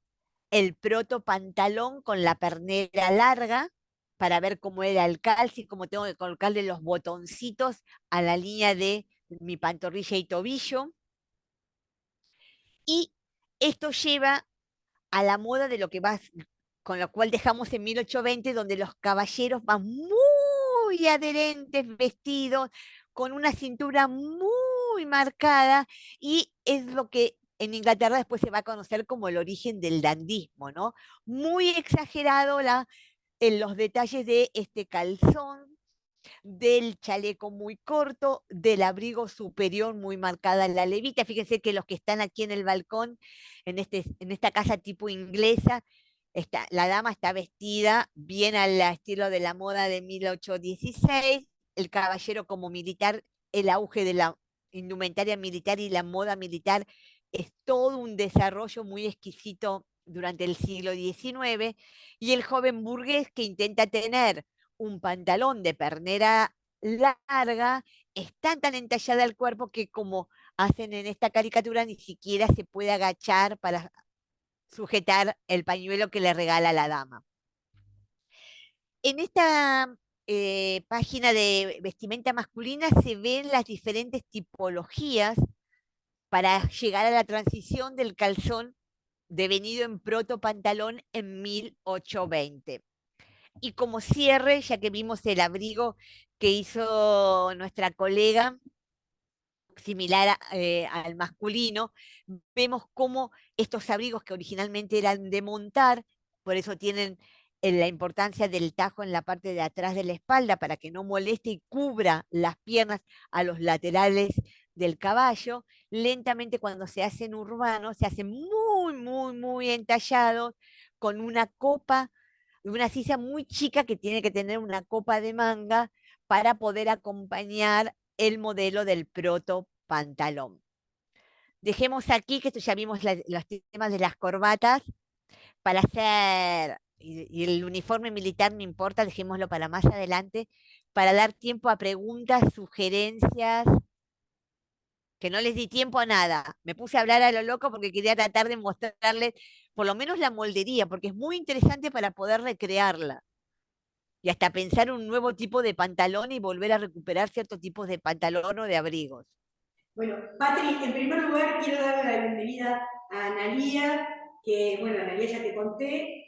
el proto pantalón con la pernera larga para ver cómo era el calce y cómo tengo que colocarle los botoncitos a la línea de mi pantorrilla y tobillo. Y esto lleva a la moda de lo que va, con lo cual dejamos en 1820, donde los caballeros van muy adherentes, vestidos, con una cintura muy marcada, y es lo que en Inglaterra después se va a conocer como el origen del dandismo, ¿no? Muy exagerado en los detalles de este calzón, del chaleco muy corto, del abrigo superior muy marcada en la levita. Fíjense que los que están aquí en el balcón, en esta casa tipo inglesa, la dama está vestida bien al estilo de la moda de 1816, el caballero como militar, el auge de la indumentaria militar y la moda militar es todo un desarrollo muy exquisito durante el siglo XIX, y el joven burgués que intenta tener un pantalón de pernera larga, es tan entallada el cuerpo que, como hacen en esta caricatura, ni siquiera se puede agachar para sujetar el pañuelo que le regala la dama. En esta página de vestimenta masculina se ven las diferentes tipologías para llegar a la transición del calzón devenido en proto pantalón en 1820. Y como cierre, ya que vimos el abrigo que hizo nuestra colega, similar al masculino, vemos cómo estos abrigos que originalmente eran de montar, por eso tienen la importancia del tajo en la parte de atrás de la espalda para que no moleste y cubra las piernas a los laterales del caballo, lentamente cuando se hacen urbanos, se hacen muy entallados, con una copa, una sisa muy chica que tiene que tener una copa de manga para poder acompañar el modelo del proto pantalón. Dejemos aquí, que esto ya vimos los temas de las corbatas, para hacer, y el uniforme militar no importa, dejémoslo para más adelante, para dar tiempo a preguntas, sugerencias, que no les di tiempo a nada. Me puse a hablar a lo loco porque quería tratar de mostrarles por lo menos la moldería, porque es muy interesante para poder recrearla. Y hasta pensar un nuevo tipo de pantalón y volver a recuperar ciertos tipos de pantalón o de abrigos. Bueno, Patri, en primer lugar quiero darle la bienvenida a Analía, que, bueno, Analía ya te conté,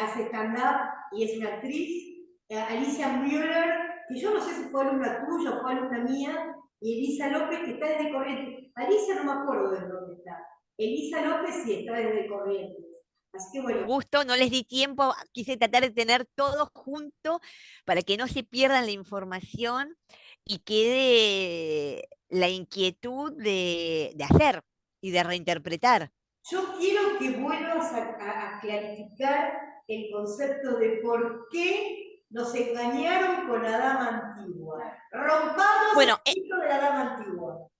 hace stand-up y es una actriz. Alicia Müller, que yo no sé si fue alumna tuya o fue alumna mía, y Elisa López, que está desde Corrientes. Alicia no me acuerdo de dónde está. Elisa López sí está desde Corrientes. Así que Un bueno, gusto, no les di tiempo, quise tratar de tener todo junto para que no se pierdan la información y quede la inquietud de hacer y de reinterpretar. yo quiero que vuelvas a clarificar el concepto de por qué nos engañaron con la dama antigua. Rompamos Bueno, el mito de la dama antigua.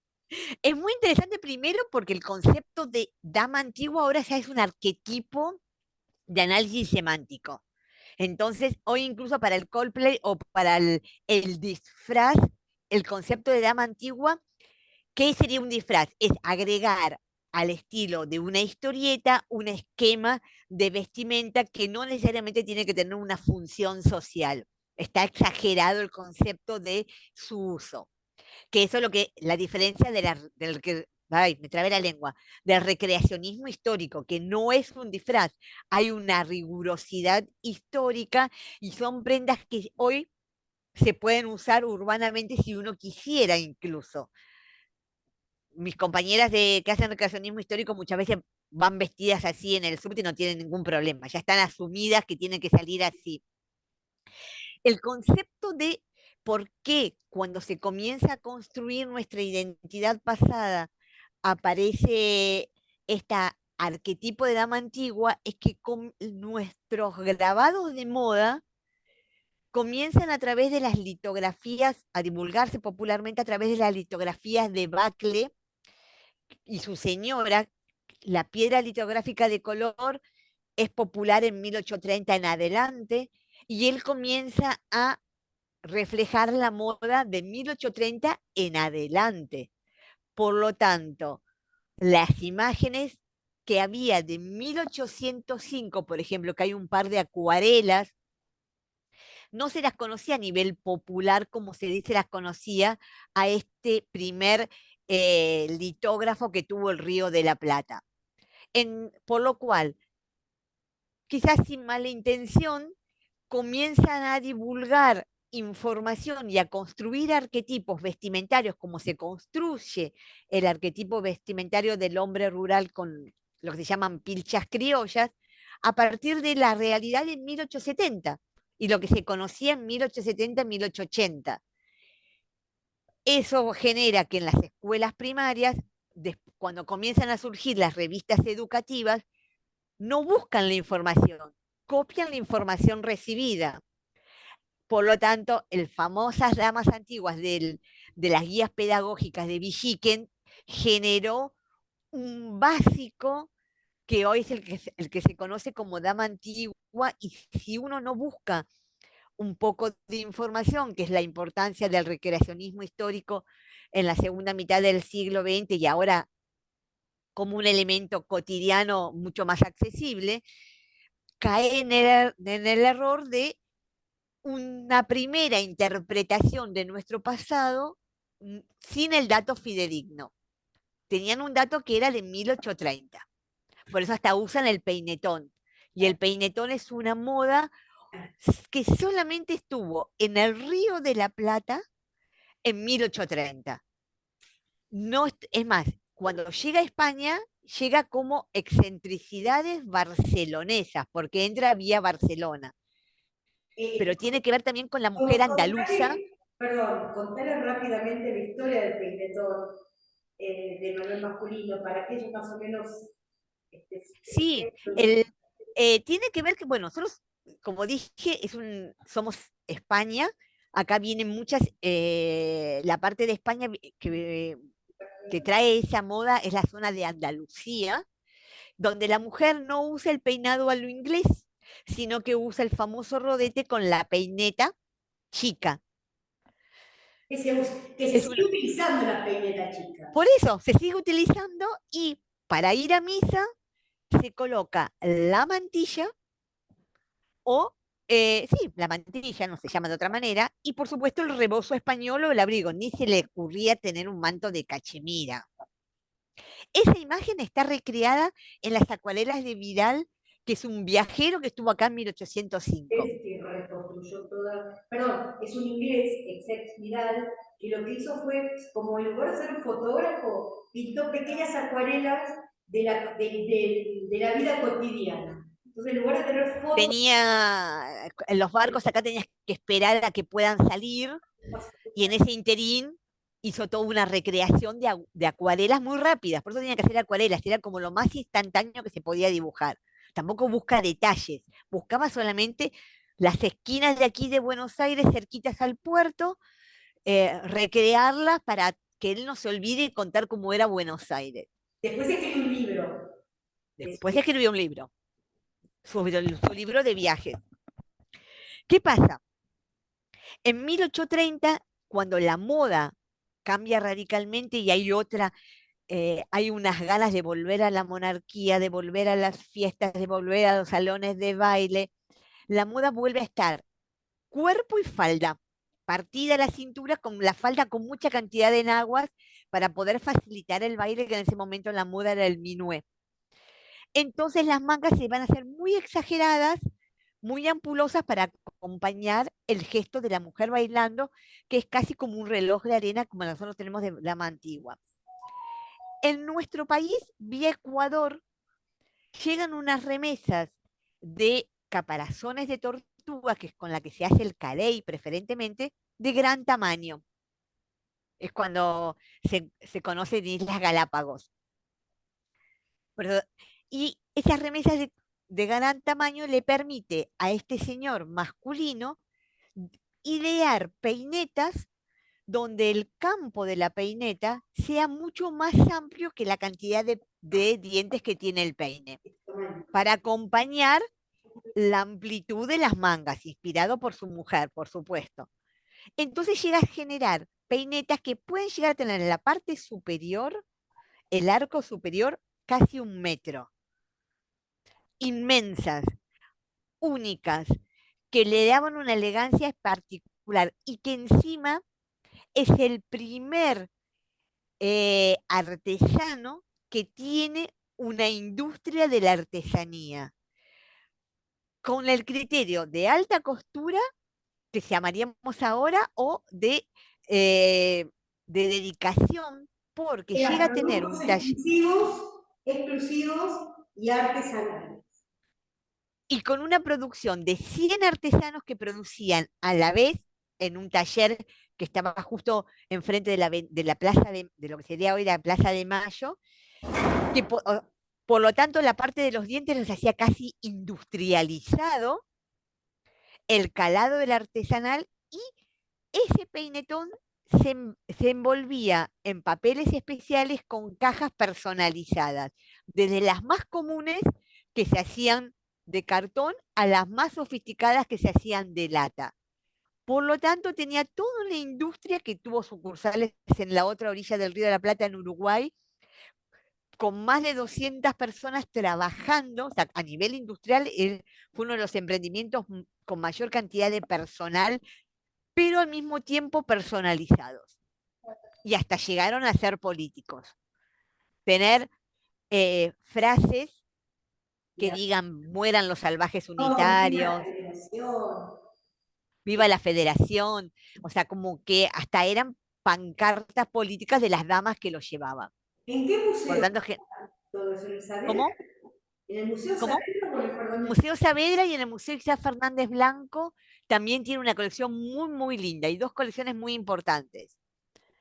es muy interesante primero porque el concepto de dama antigua ahora ya es un arquetipo de análisis semántico. Entonces, hoy incluso para el Coldplay o para el disfraz, el concepto de dama antigua, ¿qué sería un disfraz? Es agregar al estilo de una historieta un esquema de vestimenta que no necesariamente tiene que tener una función social. Está exagerado el concepto de su uso, que eso es lo que la diferencia del que, ay, me trabé la lengua, del recreacionismo histórico, que no es un disfraz, hay una rigurosidad histórica y son prendas que hoy se pueden usar urbanamente si uno quisiera incluso. Mis compañeras que hacen recreacionismo histórico muchas veces van vestidas así en el subte y no tienen ningún problema, ya están asumidas que tienen que salir así. El concepto de por qué cuando se comienza a construir nuestra identidad pasada aparece este arquetipo de dama antigua es que con nuestros grabados de moda comienzan a través de las litografías, a divulgarse popularmente a través de las litografías de Bacle y su señora, la piedra litográfica de color es popular en 1830 en adelante, y él comienza a reflejar la moda de 1830 en adelante. Por lo tanto, las imágenes que había de 1805, por ejemplo, que hay un par de acuarelas, no se las conocía a nivel popular como se dice las conocía a este primer litógrafo que tuvo el Río de la Plata. Por lo cual, quizás sin mala intención, comienzan a divulgar información y a construir arquetipos vestimentarios como se construye el arquetipo vestimentario del hombre rural con lo que se llaman pilchas criollas, a partir de la realidad en 1870 y lo que se conocía en 1870-1880. Eso genera que en las escuelas primarias, cuando comienzan a surgir las revistas educativas, no buscan la información, copian la información recibida. Por lo tanto, el famosas damas antiguas de las guías pedagógicas de Villiquen generó un básico que hoy es el que se conoce como dama antigua, y si uno no busca un poco de información, que es la importancia del recreacionismo histórico en la segunda mitad del siglo XX y ahora como un elemento cotidiano mucho más accesible, cae en el error de una primera interpretación de nuestro pasado sin el dato fidedigno. Tenían un dato que era de 1830. Por eso hasta usan el peinetón. Y el peinetón es una moda que solamente estuvo en el Río de la Plata en 1830. No, es más, cuando llega a España, llega como excentricidades barcelonesas, porque entra vía Barcelona. Pero tiene que ver también con la mujer andaluza. Perdón, contale rápidamente la historia del peinetón de Manuel Masculino, para aquellos más o menos... Sí, tiene que ver que, bueno, nosotros, como dije, somos España, acá vienen muchas, la parte de España que trae esa moda es la zona de Andalucía, donde la mujer no usa el peinado a lo inglés, sino que usa el famoso rodete con la peineta chica. Que se sigue utilizando la peineta chica. Por eso, se sigue utilizando, y para ir a misa se coloca la mantilla o, sí, la mantilla, no se llama de otra manera, y por supuesto el rebozo español o el abrigo. Ni se le ocurría tener un manto de cachemira. Esa imagen está recreada en las acuarelas de Vidal, que es un viajero que estuvo acá en 1805. Es que reconstruyó toda... Perdón, es un inglés, Exex Vidal, que lo que hizo fue, como en lugar de ser un fotógrafo, pintó pequeñas acuarelas de la vida cotidiana. Entonces, en lugar de tener fotos... En los barcos acá tenías que esperar a que puedan salir, y en ese interín hizo toda una recreación de acuarelas muy rápidas. Por eso tenía que hacer acuarelas, era como lo más instantáneo que se podía dibujar. Tampoco busca detalles, buscaba solamente las esquinas de aquí de Buenos Aires, cerquitas al puerto, recrearlas para que él no se olvide y contar cómo era Buenos Aires. Después escribió un libro. Después escribió un libro, su libro de viajes. ¿Qué pasa? En 1830, cuando la moda cambia radicalmente y hay unas ganas de volver a la monarquía, de volver a las fiestas, de volver a los salones de baile, la moda vuelve a estar cuerpo y falda, partida la cintura con la falda con mucha cantidad de enaguas para poder facilitar el baile, que en ese momento la moda era el minué. Entonces las mangas se van a hacer muy exageradas, muy ampulosas para acompañar el gesto de la mujer bailando, que es casi como un reloj de arena como nosotros tenemos de dama antigua. En nuestro país, vía Ecuador, llegan unas remesas de caparazones de tortuga, que es con la que se hace el carey preferentemente, de gran tamaño. Es cuando se conoce en Islas Galápagos. Y esas remesas de gran tamaño le permite a este señor masculino idear peinetas donde el campo de la peineta sea mucho más amplio que la cantidad de dientes que tiene el peine, para acompañar la amplitud de las mangas, inspirado por su mujer, por supuesto. Entonces llega a generar peinetas que pueden llegar a tener en la parte superior, el arco superior, casi 1 metro. Inmensas, únicas, que le daban una elegancia particular y que encima es el primer artesano que tiene una industria de la artesanía con el criterio de alta costura, que llamaríamos ahora, o eh, de dedicación, porque Eran llega a tener productos un taller, exclusivos y artesanales. y con una producción de 100 artesanos que producían a la vez en un taller que estaba justo enfrente de la plaza de lo que sería hoy la Plaza de Mayo, que por lo tanto la parte de los dientes los hacía casi industrializado, el calado del artesanal, y ese peinetón se envolvía en papeles especiales con cajas personalizadas, desde las más comunes que se hacían de cartón a las más sofisticadas que se hacían de lata. Por lo tanto, tenía toda una industria que tuvo sucursales en la otra orilla del Río de la Plata, en Uruguay, con más de 200 personas trabajando, o sea, a nivel industrial, fue uno de los emprendimientos con mayor cantidad de personal, pero al mismo tiempo personalizados. Y hasta llegaron a ser políticos. Tener frases que digan, mueran los salvajes unitarios, viva la federación, o sea, como que hasta eran pancartas políticas de las damas que lo llevaban. ¿En qué Por museo tanto, todo eso, en el Saavedra? ¿cómo? ¿En el Museo ¿Cómo? Saavedra o en el En el Fernández? Museo Saavedra y en el Museo Isaac Fernández Blanco también tiene una colección muy, muy linda y dos colecciones muy importantes.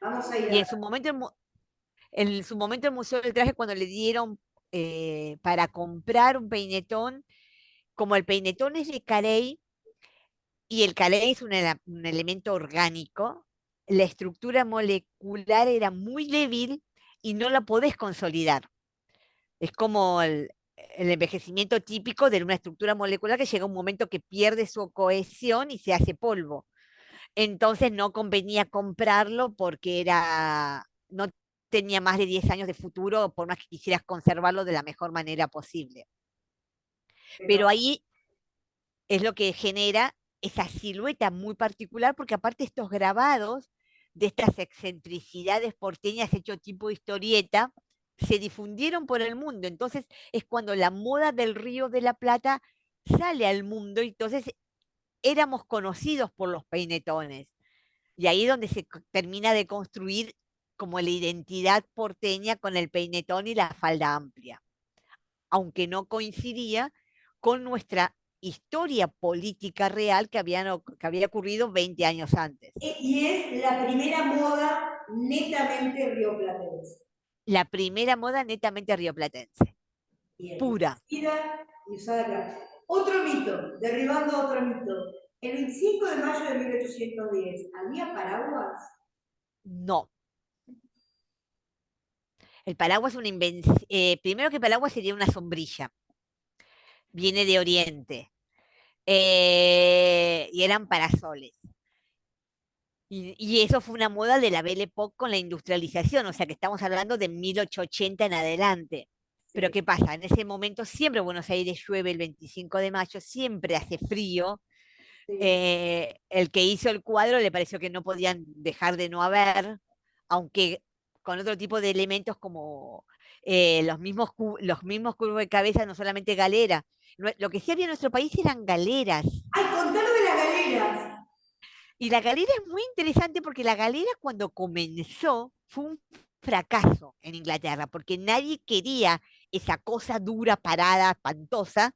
Vamos a ir Y a en su momento, el Museo del Traje, cuando le dieron para comprar un peinetón, como el peinetón es de carey y el carey es un elemento orgánico, la estructura molecular era muy débil y no la podés consolidar. Es como el envejecimiento típico de una estructura molecular que llega un momento que pierde su cohesión y se hace polvo. Entonces no convenía comprarlo porque no tenía más de 10 años de futuro, por más que quisieras conservarlo de la mejor manera posible. Pero ahí es lo que genera esa silueta muy particular, porque aparte estos grabados de estas excentricidades porteñas hecho tipo historieta, se difundieron por el mundo. Entonces es cuando la moda del Río de la Plata sale al mundo, y entonces éramos conocidos por los peinetones. Y ahí es donde se termina de construir como la identidad porteña con el peinetón y la falda amplia, aunque no coincidía con nuestra historia política real que había ocurrido 20 años antes. Y es la primera moda netamente rioplatense. La primera moda netamente rioplatense, Bien, pura. y usada acá. Otro mito, derribando otro mito. El 25 de mayo de 1810, ¿había paraguas? No. El paraguas es una invención. Primero que el paraguas sería una sombrilla. Viene de Oriente. Y eran parasoles. Y eso fue una moda de la Belle Époque con la industrialización, o sea que estamos hablando de 1880 en adelante. Pero ¿qué pasa? En ese momento siempre Buenos Aires llueve el 25 de mayo, siempre hace frío. El que hizo el cuadro le pareció que no podían dejar de no haber, aunque con otro tipo de elementos como los mismos curvos de cabeza, no solamente galera. Lo que sí había en nuestro país eran galeras. ¡Ay, contanos de las galeras! Y la galera es muy interesante porque la galera, cuando comenzó, fue un fracaso en Inglaterra, porque nadie quería esa cosa dura, parada, espantosa,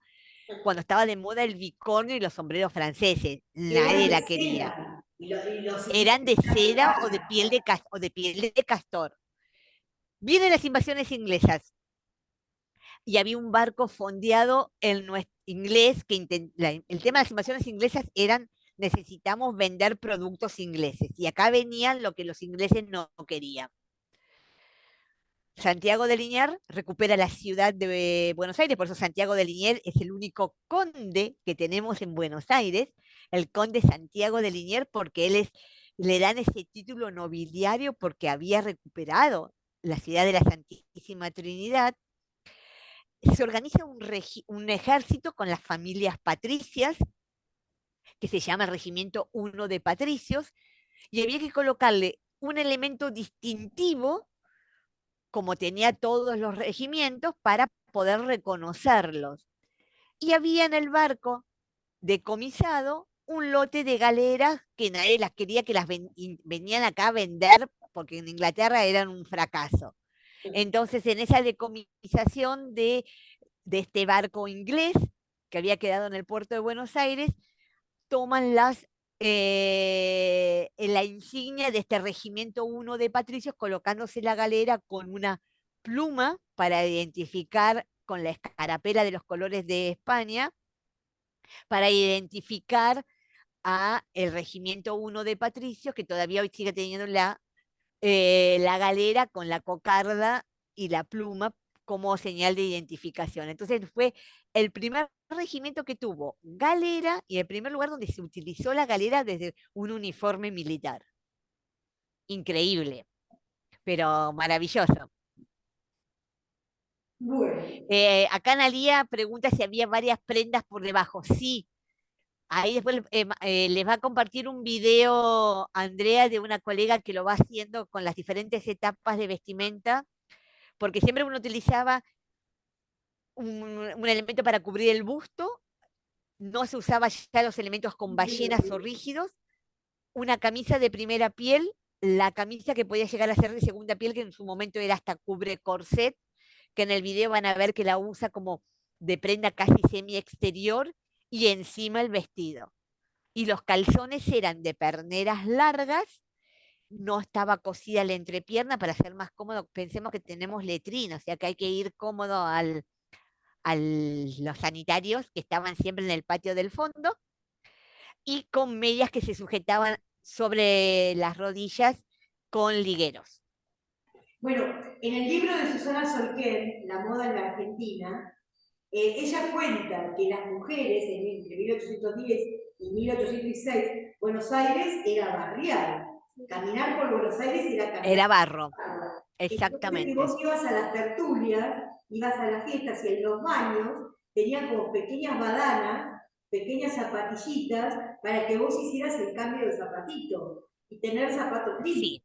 cuando estaba de moda el bicornio y los sombreros franceses. Eran Nadie de la quería. seda. Y los Eran de seda o de piel de castor. Vienen las invasiones inglesas y había un barco fondeado en nuestro inglés el tema de las invasiones inglesas eran necesitamos vender productos ingleses. Y acá venían lo que los ingleses no querían. Santiago de Liniers recupera la ciudad de Buenos Aires, por eso Santiago de Liniers es el único conde que tenemos en Buenos Aires, el conde Santiago de Liniers, porque le dan ese título nobiliario porque había recuperado la ciudad de la Santísima Trinidad. Se organiza un ejército con las familias patricias, que se llama el Regimiento I de Patricios, y había que colocarle un elemento distintivo como tenía todos los regimientos, para poder reconocerlos. Y había en el barco decomisado un lote de galeras que nadie las quería, que las venían acá a vender, porque en Inglaterra eran un fracaso. Entonces, en esa decomisación de este barco inglés, que había quedado en el puerto de Buenos Aires, toman la insignia de este regimiento 1 de patricios, colocándose la galera con una pluma para identificar, con la escarapela de los colores de España, para identificar a el regimiento 1 de patricios, que todavía hoy sigue teniendo la galera con la cocarda y la pluma como señal de identificación. Entonces fue el primer regimiento que tuvo galera y el primer lugar donde se utilizó la galera desde un uniforme militar. Increíble, pero maravilloso. Bueno, Acá Analía pregunta si había varias prendas por debajo. Sí, ahí después les va a compartir un video Andrea de una colega que lo va haciendo con las diferentes etapas de vestimenta, porque siempre uno utilizaba un elemento para cubrir el busto, no se usaba ya los elementos con ballenas o rígidos, una camisa de primera piel, la camisa que podía llegar a ser de segunda piel, que en su momento era hasta cubre corset, que en el video van a ver que la usa como de prenda casi semi exterior, y encima el vestido. Y los calzones eran de perneras largas, no estaba cosida la entrepierna para ser más cómodo. Pensemos que tenemos letrina, o sea que hay que ir cómodo a los sanitarios que estaban siempre en el patio del fondo, y con medias que se sujetaban sobre las rodillas con ligueros. bueno, en el libro de Susana Solquén, La moda en la Argentina, ella cuenta que las mujeres entre 1810 y 1806, Buenos Aires era barrial. Caminar por Buenos Aires era caminar. Era barro, Entonces, exactamente. vos ibas a las tertulias, ibas a las fiestas y en los baños tenían como pequeñas badanas, pequeñas zapatillitas, para que vos hicieras el cambio de zapatito y tener zapatos limpios.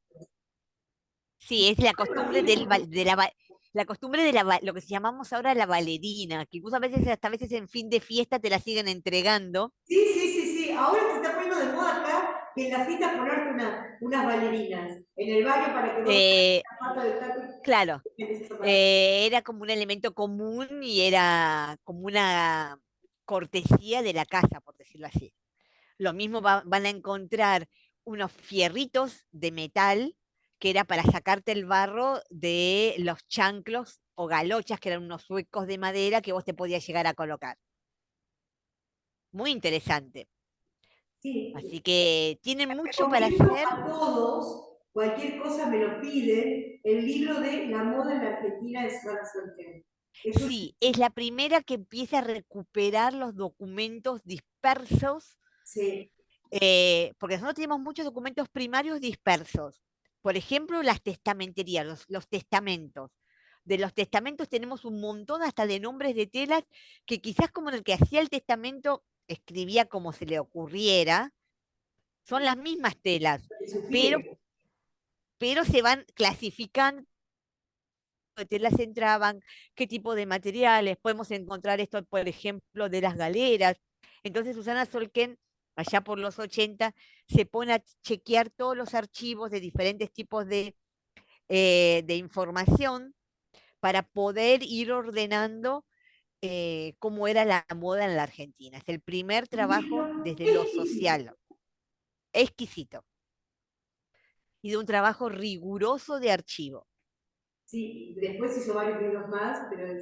Sí, sí, es la costumbre la costumbre de lo que llamamos ahora la valerina, que incluso hasta a veces en fin de fiesta te la siguen entregando. Sí, sí, sí, sí. Ahora se está poniendo de moda acá que en las fiestas ponerte unas bailarinas en el baño para que vos Eh, la pata del taco claro, y empieces a bailar. era como un elemento común y era como una cortesía de la casa, por decirlo así. Lo mismo van a encontrar unos fierritos de metal, que era para sacarte el barro de los chanclos o galochas, que eran unos huecos de madera que vos te podías llegar a colocar. Muy interesante. Sí. Así que tienen mucho para Recomiendo hacer. a todos, cualquier cosa me lo piden, el libro de La moda en la Argentina de Susana Solterén. Sí, es la primera que empieza a recuperar los documentos dispersos, Sí. porque nosotros tenemos muchos documentos primarios dispersos. Por ejemplo, las testamenterías, los testamentos. De los testamentos tenemos un montón hasta de nombres de telas, que quizás como en el que hacía el testamento escribía como se le ocurriera, son las mismas telas, pero, pero se van clasificando de telas entraban, qué tipo de materiales. Podemos encontrar esto, por ejemplo, de las galeras. Entonces Susana Solquén, allá por los 80, se pone a chequear todos los archivos de diferentes tipos de información, para poder ir ordenando cómo era la moda en la Argentina. Es el primer trabajo desde lo social, exquisito, y de un trabajo riguroso de archivo. Sí, después hizo varios libros más, pero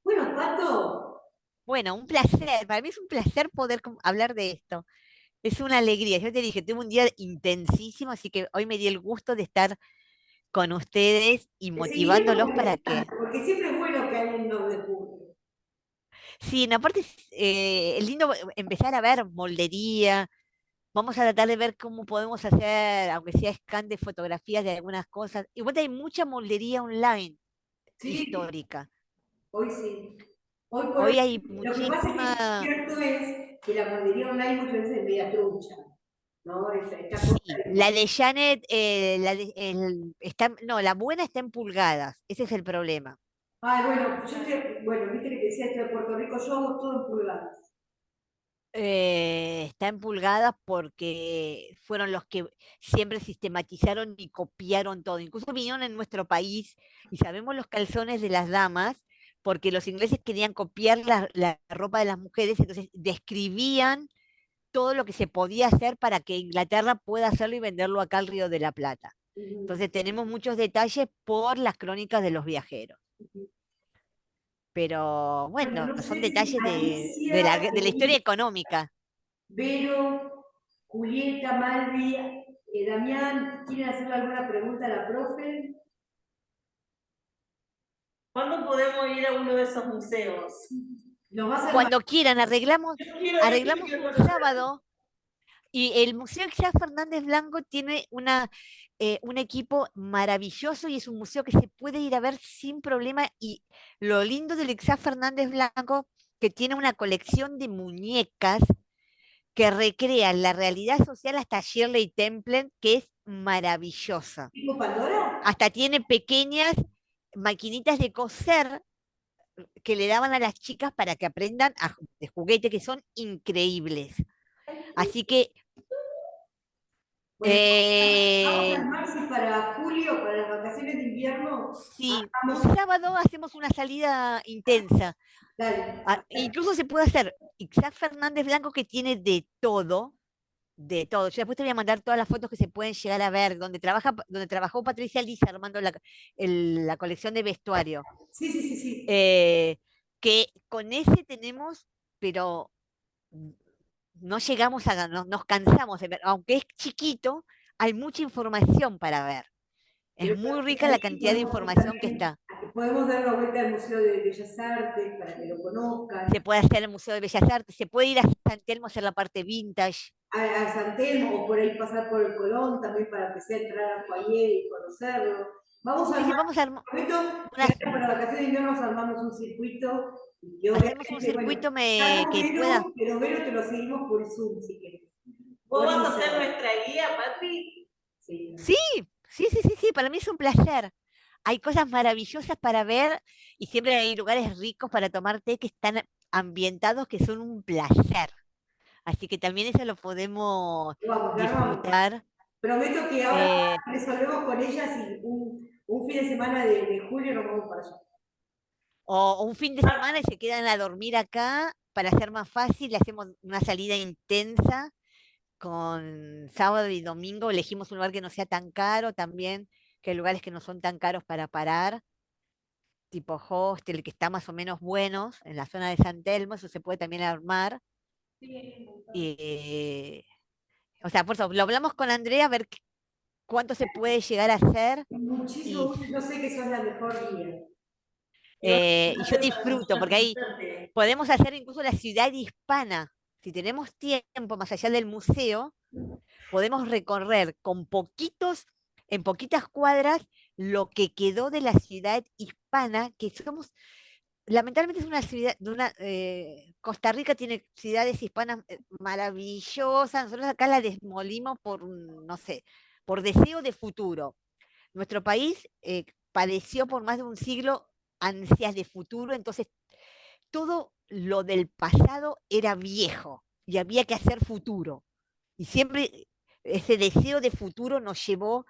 bueno, Pato. Bueno, un placer, para mí es un placer poder hablar de esto. Es una alegría. Yo te dije, tuve un día intensísimo, así que hoy me di el gusto de estar con ustedes y Te seguiremos motivándolos para molestando, que. porque siempre es bueno que alguien nos descubra. Sí, no, aparte es lindo empezar a ver moldería. Vamos a tratar de ver cómo podemos hacer, aunque sea scan de fotografías de algunas cosas. Igual hay mucha moldería online Sí, histórica. hoy sí. Hoy por hoy, Hoy hay lo que pasa es que muchísima. cierto es que la moldería online muchas veces es media trucha, ¿no? Esta cosa Sí, de la que, de Janet, no, la buena está en pulgadas. Ese es el problema. ay, bueno, bueno, viste que te decía esto de Puerto Rico, yo hago todo en pulgadas. Está en pulgadas porque fueron los que siempre sistematizaron y copiaron todo. Incluso vinieron en nuestro país y sabemos los calzones de las damas porque los ingleses querían copiar la ropa de las mujeres, entonces describían todo lo que se podía hacer para que Inglaterra pueda hacerlo y venderlo acá al Río de la Plata. Ujú, Entonces tenemos muchos detalles por las crónicas de los viajeros. ujú. Pero Bueno, bueno, no son sé si detalles Alicia, de la historia económica. Vero, Julieta, Malvi, Damián, ¿quieren hacerle alguna pregunta a la profe? ¿Cuándo podemos ir a uno de esos museos? Nos vas a armar. Cuando quieran, Yo arreglamos quiero un conocer. sábado y el Museo Exá Fernández Blanco tiene un equipo maravilloso y es un museo que se puede ir a ver sin problema. Y lo lindo del Exá Fernández Blanco, que tiene una colección de muñecas que recrean la realidad social hasta Shirley Temple, que es maravillosa. ¿Tipo Pandora? Hasta tiene pequeñas maquinitas de coser que le daban a las chicas para que aprendan de juguete, que son increíbles. Así que Bueno, vamos a eh, armar si para julio, para las vacaciones de invierno, sí, un hagamos. sábado hacemos una salida intensa. Dale. Incluso se puede hacer Ixá Fernández Blanco, que tiene de todo, de todo. Yo después te voy a mandar todas las fotos que se pueden llegar a ver, donde trabajó Patricia Lisa armando la colección de vestuario. Sí, sí, sí, sí. Eh, que con ese tenemos, pero no llegamos nos cansamos de ver, aunque es chiquito, hay mucha información para ver. Es Pero muy rica la ahí cantidad de podemos información que también, está. podemos dar una vuelta al Museo de Bellas Artes para que lo Se conozcan. puede hacer el Museo de Bellas Artes, se puede ir a San Telmo a hacer la parte vintage. A San Telmo o por ahí pasar por el Colón también para que sea entrar a Foyer y conocerlo. Vamos a Sí, sí, armar, vamos a prometo que unas- ahora para la vacaciones de invierno nos armamos un circuito y hacemos un obviamente, bueno, circuito salvo que pueda. Vero, pero Vero te lo seguimos por Zoom si quieres. ¿Vos vas a ser nuestra guía, Patri? Sí. Sí, sí, sí, sí, sí, para mí es un placer. Hay cosas maravillosas para ver y siempre hay lugares ricos para tomar té que están ambientados que son un placer. Así que también eso lo podemos Vamos, la armamos. disfrutar. Prometo que ahora eh, resolvemos con ellas y un fin de semana de julio nos vamos para allá. o un fin de semana y se quedan a dormir acá para hacer más fácil. Le hacemos una salida intensa con sábado y domingo. Elegimos un lugar que no sea tan caro también, que hay lugares que no son tan caros para parar, tipo hostel, que está más o menos buenos en la zona de San Telmo. Eso se puede también armar. Y, o sea, por eso lo hablamos con Andrea a ver cuánto se puede llegar a hacer. Muchísimo Y, gusto, yo sé que sos la mejor guía. Y va a y yo ser para disfruto, nosotras porque ahí conocerte. podemos hacer incluso la ciudad hispana. Si tenemos tiempo más allá del museo, podemos recorrer en poquitas cuadras, lo que quedó de la ciudad hispana, que somos, lamentablemente es una ciudad, Costa Rica tiene ciudades hispanas maravillosas. Nosotros acá la desmolimos por, no sé, por deseo de futuro. Nuestro país padeció por más de un siglo ansias de futuro, entonces todo lo del pasado era viejo y había que hacer futuro. Y siempre ese deseo de futuro nos llevó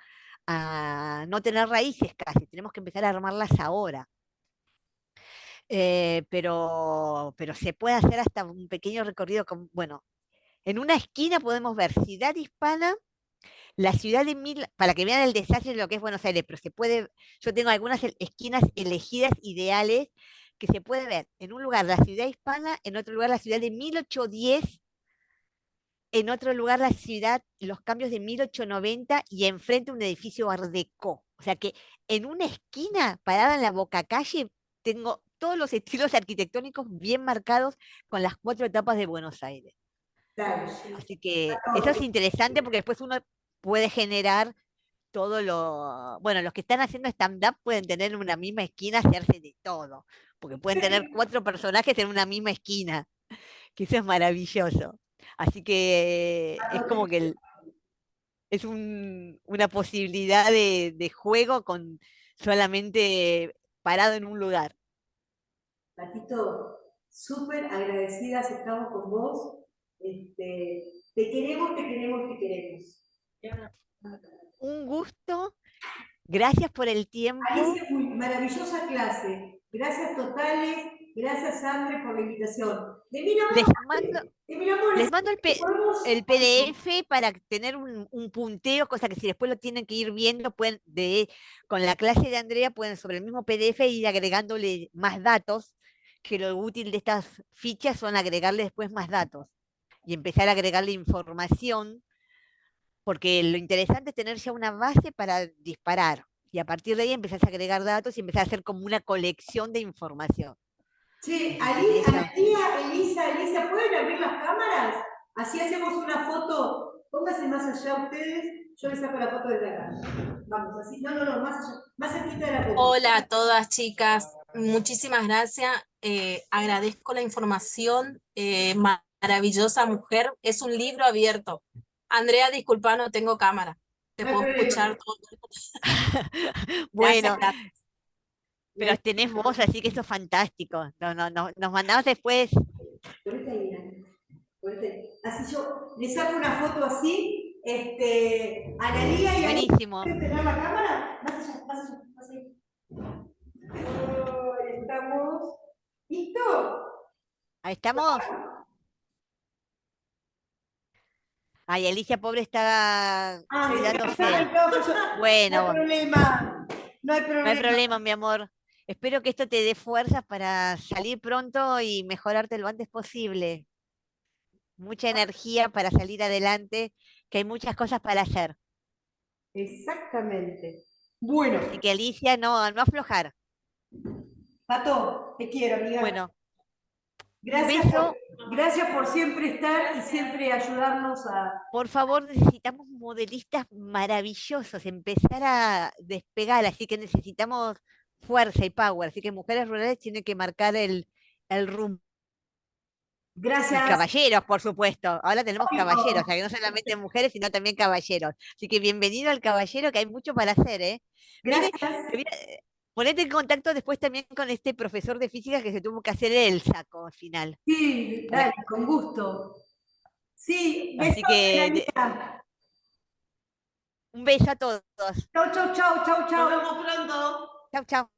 a no tener raíces casi, tenemos que empezar a armarlas ahora. Pero se puede hacer hasta un pequeño recorrido bueno, en una esquina podemos ver Ciudad Hispana, la ciudad de Mil, para que vean el desastre de lo que es Buenos Aires, pero yo tengo algunas esquinas elegidas ideales que se puede ver en un lugar la ciudad hispana, en otro lugar la ciudad de 1810 en otro lugar la ciudad, los cambios de 1890 y enfrente un edificio Art Deco. O sea que en una esquina, parada en la bocacalle, tengo todos los estilos arquitectónicos bien marcados con las 4 etapas de Buenos Aires. Dale. Así que eso es interesante porque después uno puede generar todo lo... Bueno, los que están haciendo stand-up pueden tener en una misma esquina, hacerse de todo, porque pueden tener 4 personajes en una misma esquina, que eso es maravilloso. Así que es como que es una posibilidad de juego con solamente parado en un lugar. Patito, súper agradecidas estamos con vos. Te queremos, te queremos, te queremos. Un gusto, gracias por el tiempo. Alicia, maravillosa clase. Gracias totales. Gracias, Sandra, por la invitación. De mi amor, Les mando el PDF para tener un punteo, cosa que si después lo tienen que ir viendo, con la clase de Andrea pueden sobre el mismo PDF ir agregándole más datos, que lo útil de estas fichas son agregarle después más datos y empezar a agregarle información, porque lo interesante es tener ya una base para disparar y a partir de ahí empezar a agregar datos y empezar a hacer como una colección de información. Sí, Y Elisa, ¿pueden abrir las cámaras? Así hacemos una foto. Pónganse más allá ustedes. Yo les saco la foto desde acá. Vamos, así. No, más allá. Más cerquita de la foto. Hola a todas, chicas. Muchísimas gracias. Agradezco la información. Maravillosa mujer. Es un libro abierto. Andrea, disculpa, no tengo cámara. Te No hay puedo problema. escuchar todo. Bueno, Gracias. pero tenés voz, así que eso es fantástico. Nos mandabas después. Ponete ahí, Ana. Ponete ahí. Así yo le saco una foto así, a la liga y ahí. Buenísimo. ¿Pueden tener la cámara? Más allá, más ahí. Ahí estamos. ¿Listo? Ahí estamos. Ay, Alicia, pobre, está cuidándose. Bueno, No hay problema. No hay no hay problema. problema, mi amor. Espero que esto te dé fuerzas para salir pronto y mejorarte lo antes posible. Mucha energía para salir adelante, que hay muchas cosas para hacer. Exactamente. Bueno, Así que Alicia, no aflojar. Pato, te quiero, amiga. Bueno, Gracias beso. gracias por siempre estar y siempre ayudarnos a... Por favor, necesitamos modelistas maravillosos, empezar a despegar, así que necesitamos fuerza y power. Así que Mujeres Rurales tienen que marcar el rumbo. Y Gracias. caballeros, por supuesto. Ahora tenemos Obvio. caballeros, o sea que no solamente mujeres, sino también caballeros. Así que bienvenido al caballero, que hay mucho para hacer, ¿eh? Mire, Gracias. ponete en contacto después también con este profesor de física que se tuvo que hacer el saco al final. Sí, dale, con gusto. Sí, Así besos, que Anita. un beso a todos. Chau, chau, chau, chau, chau. Nos vemos pronto. Chau, chau.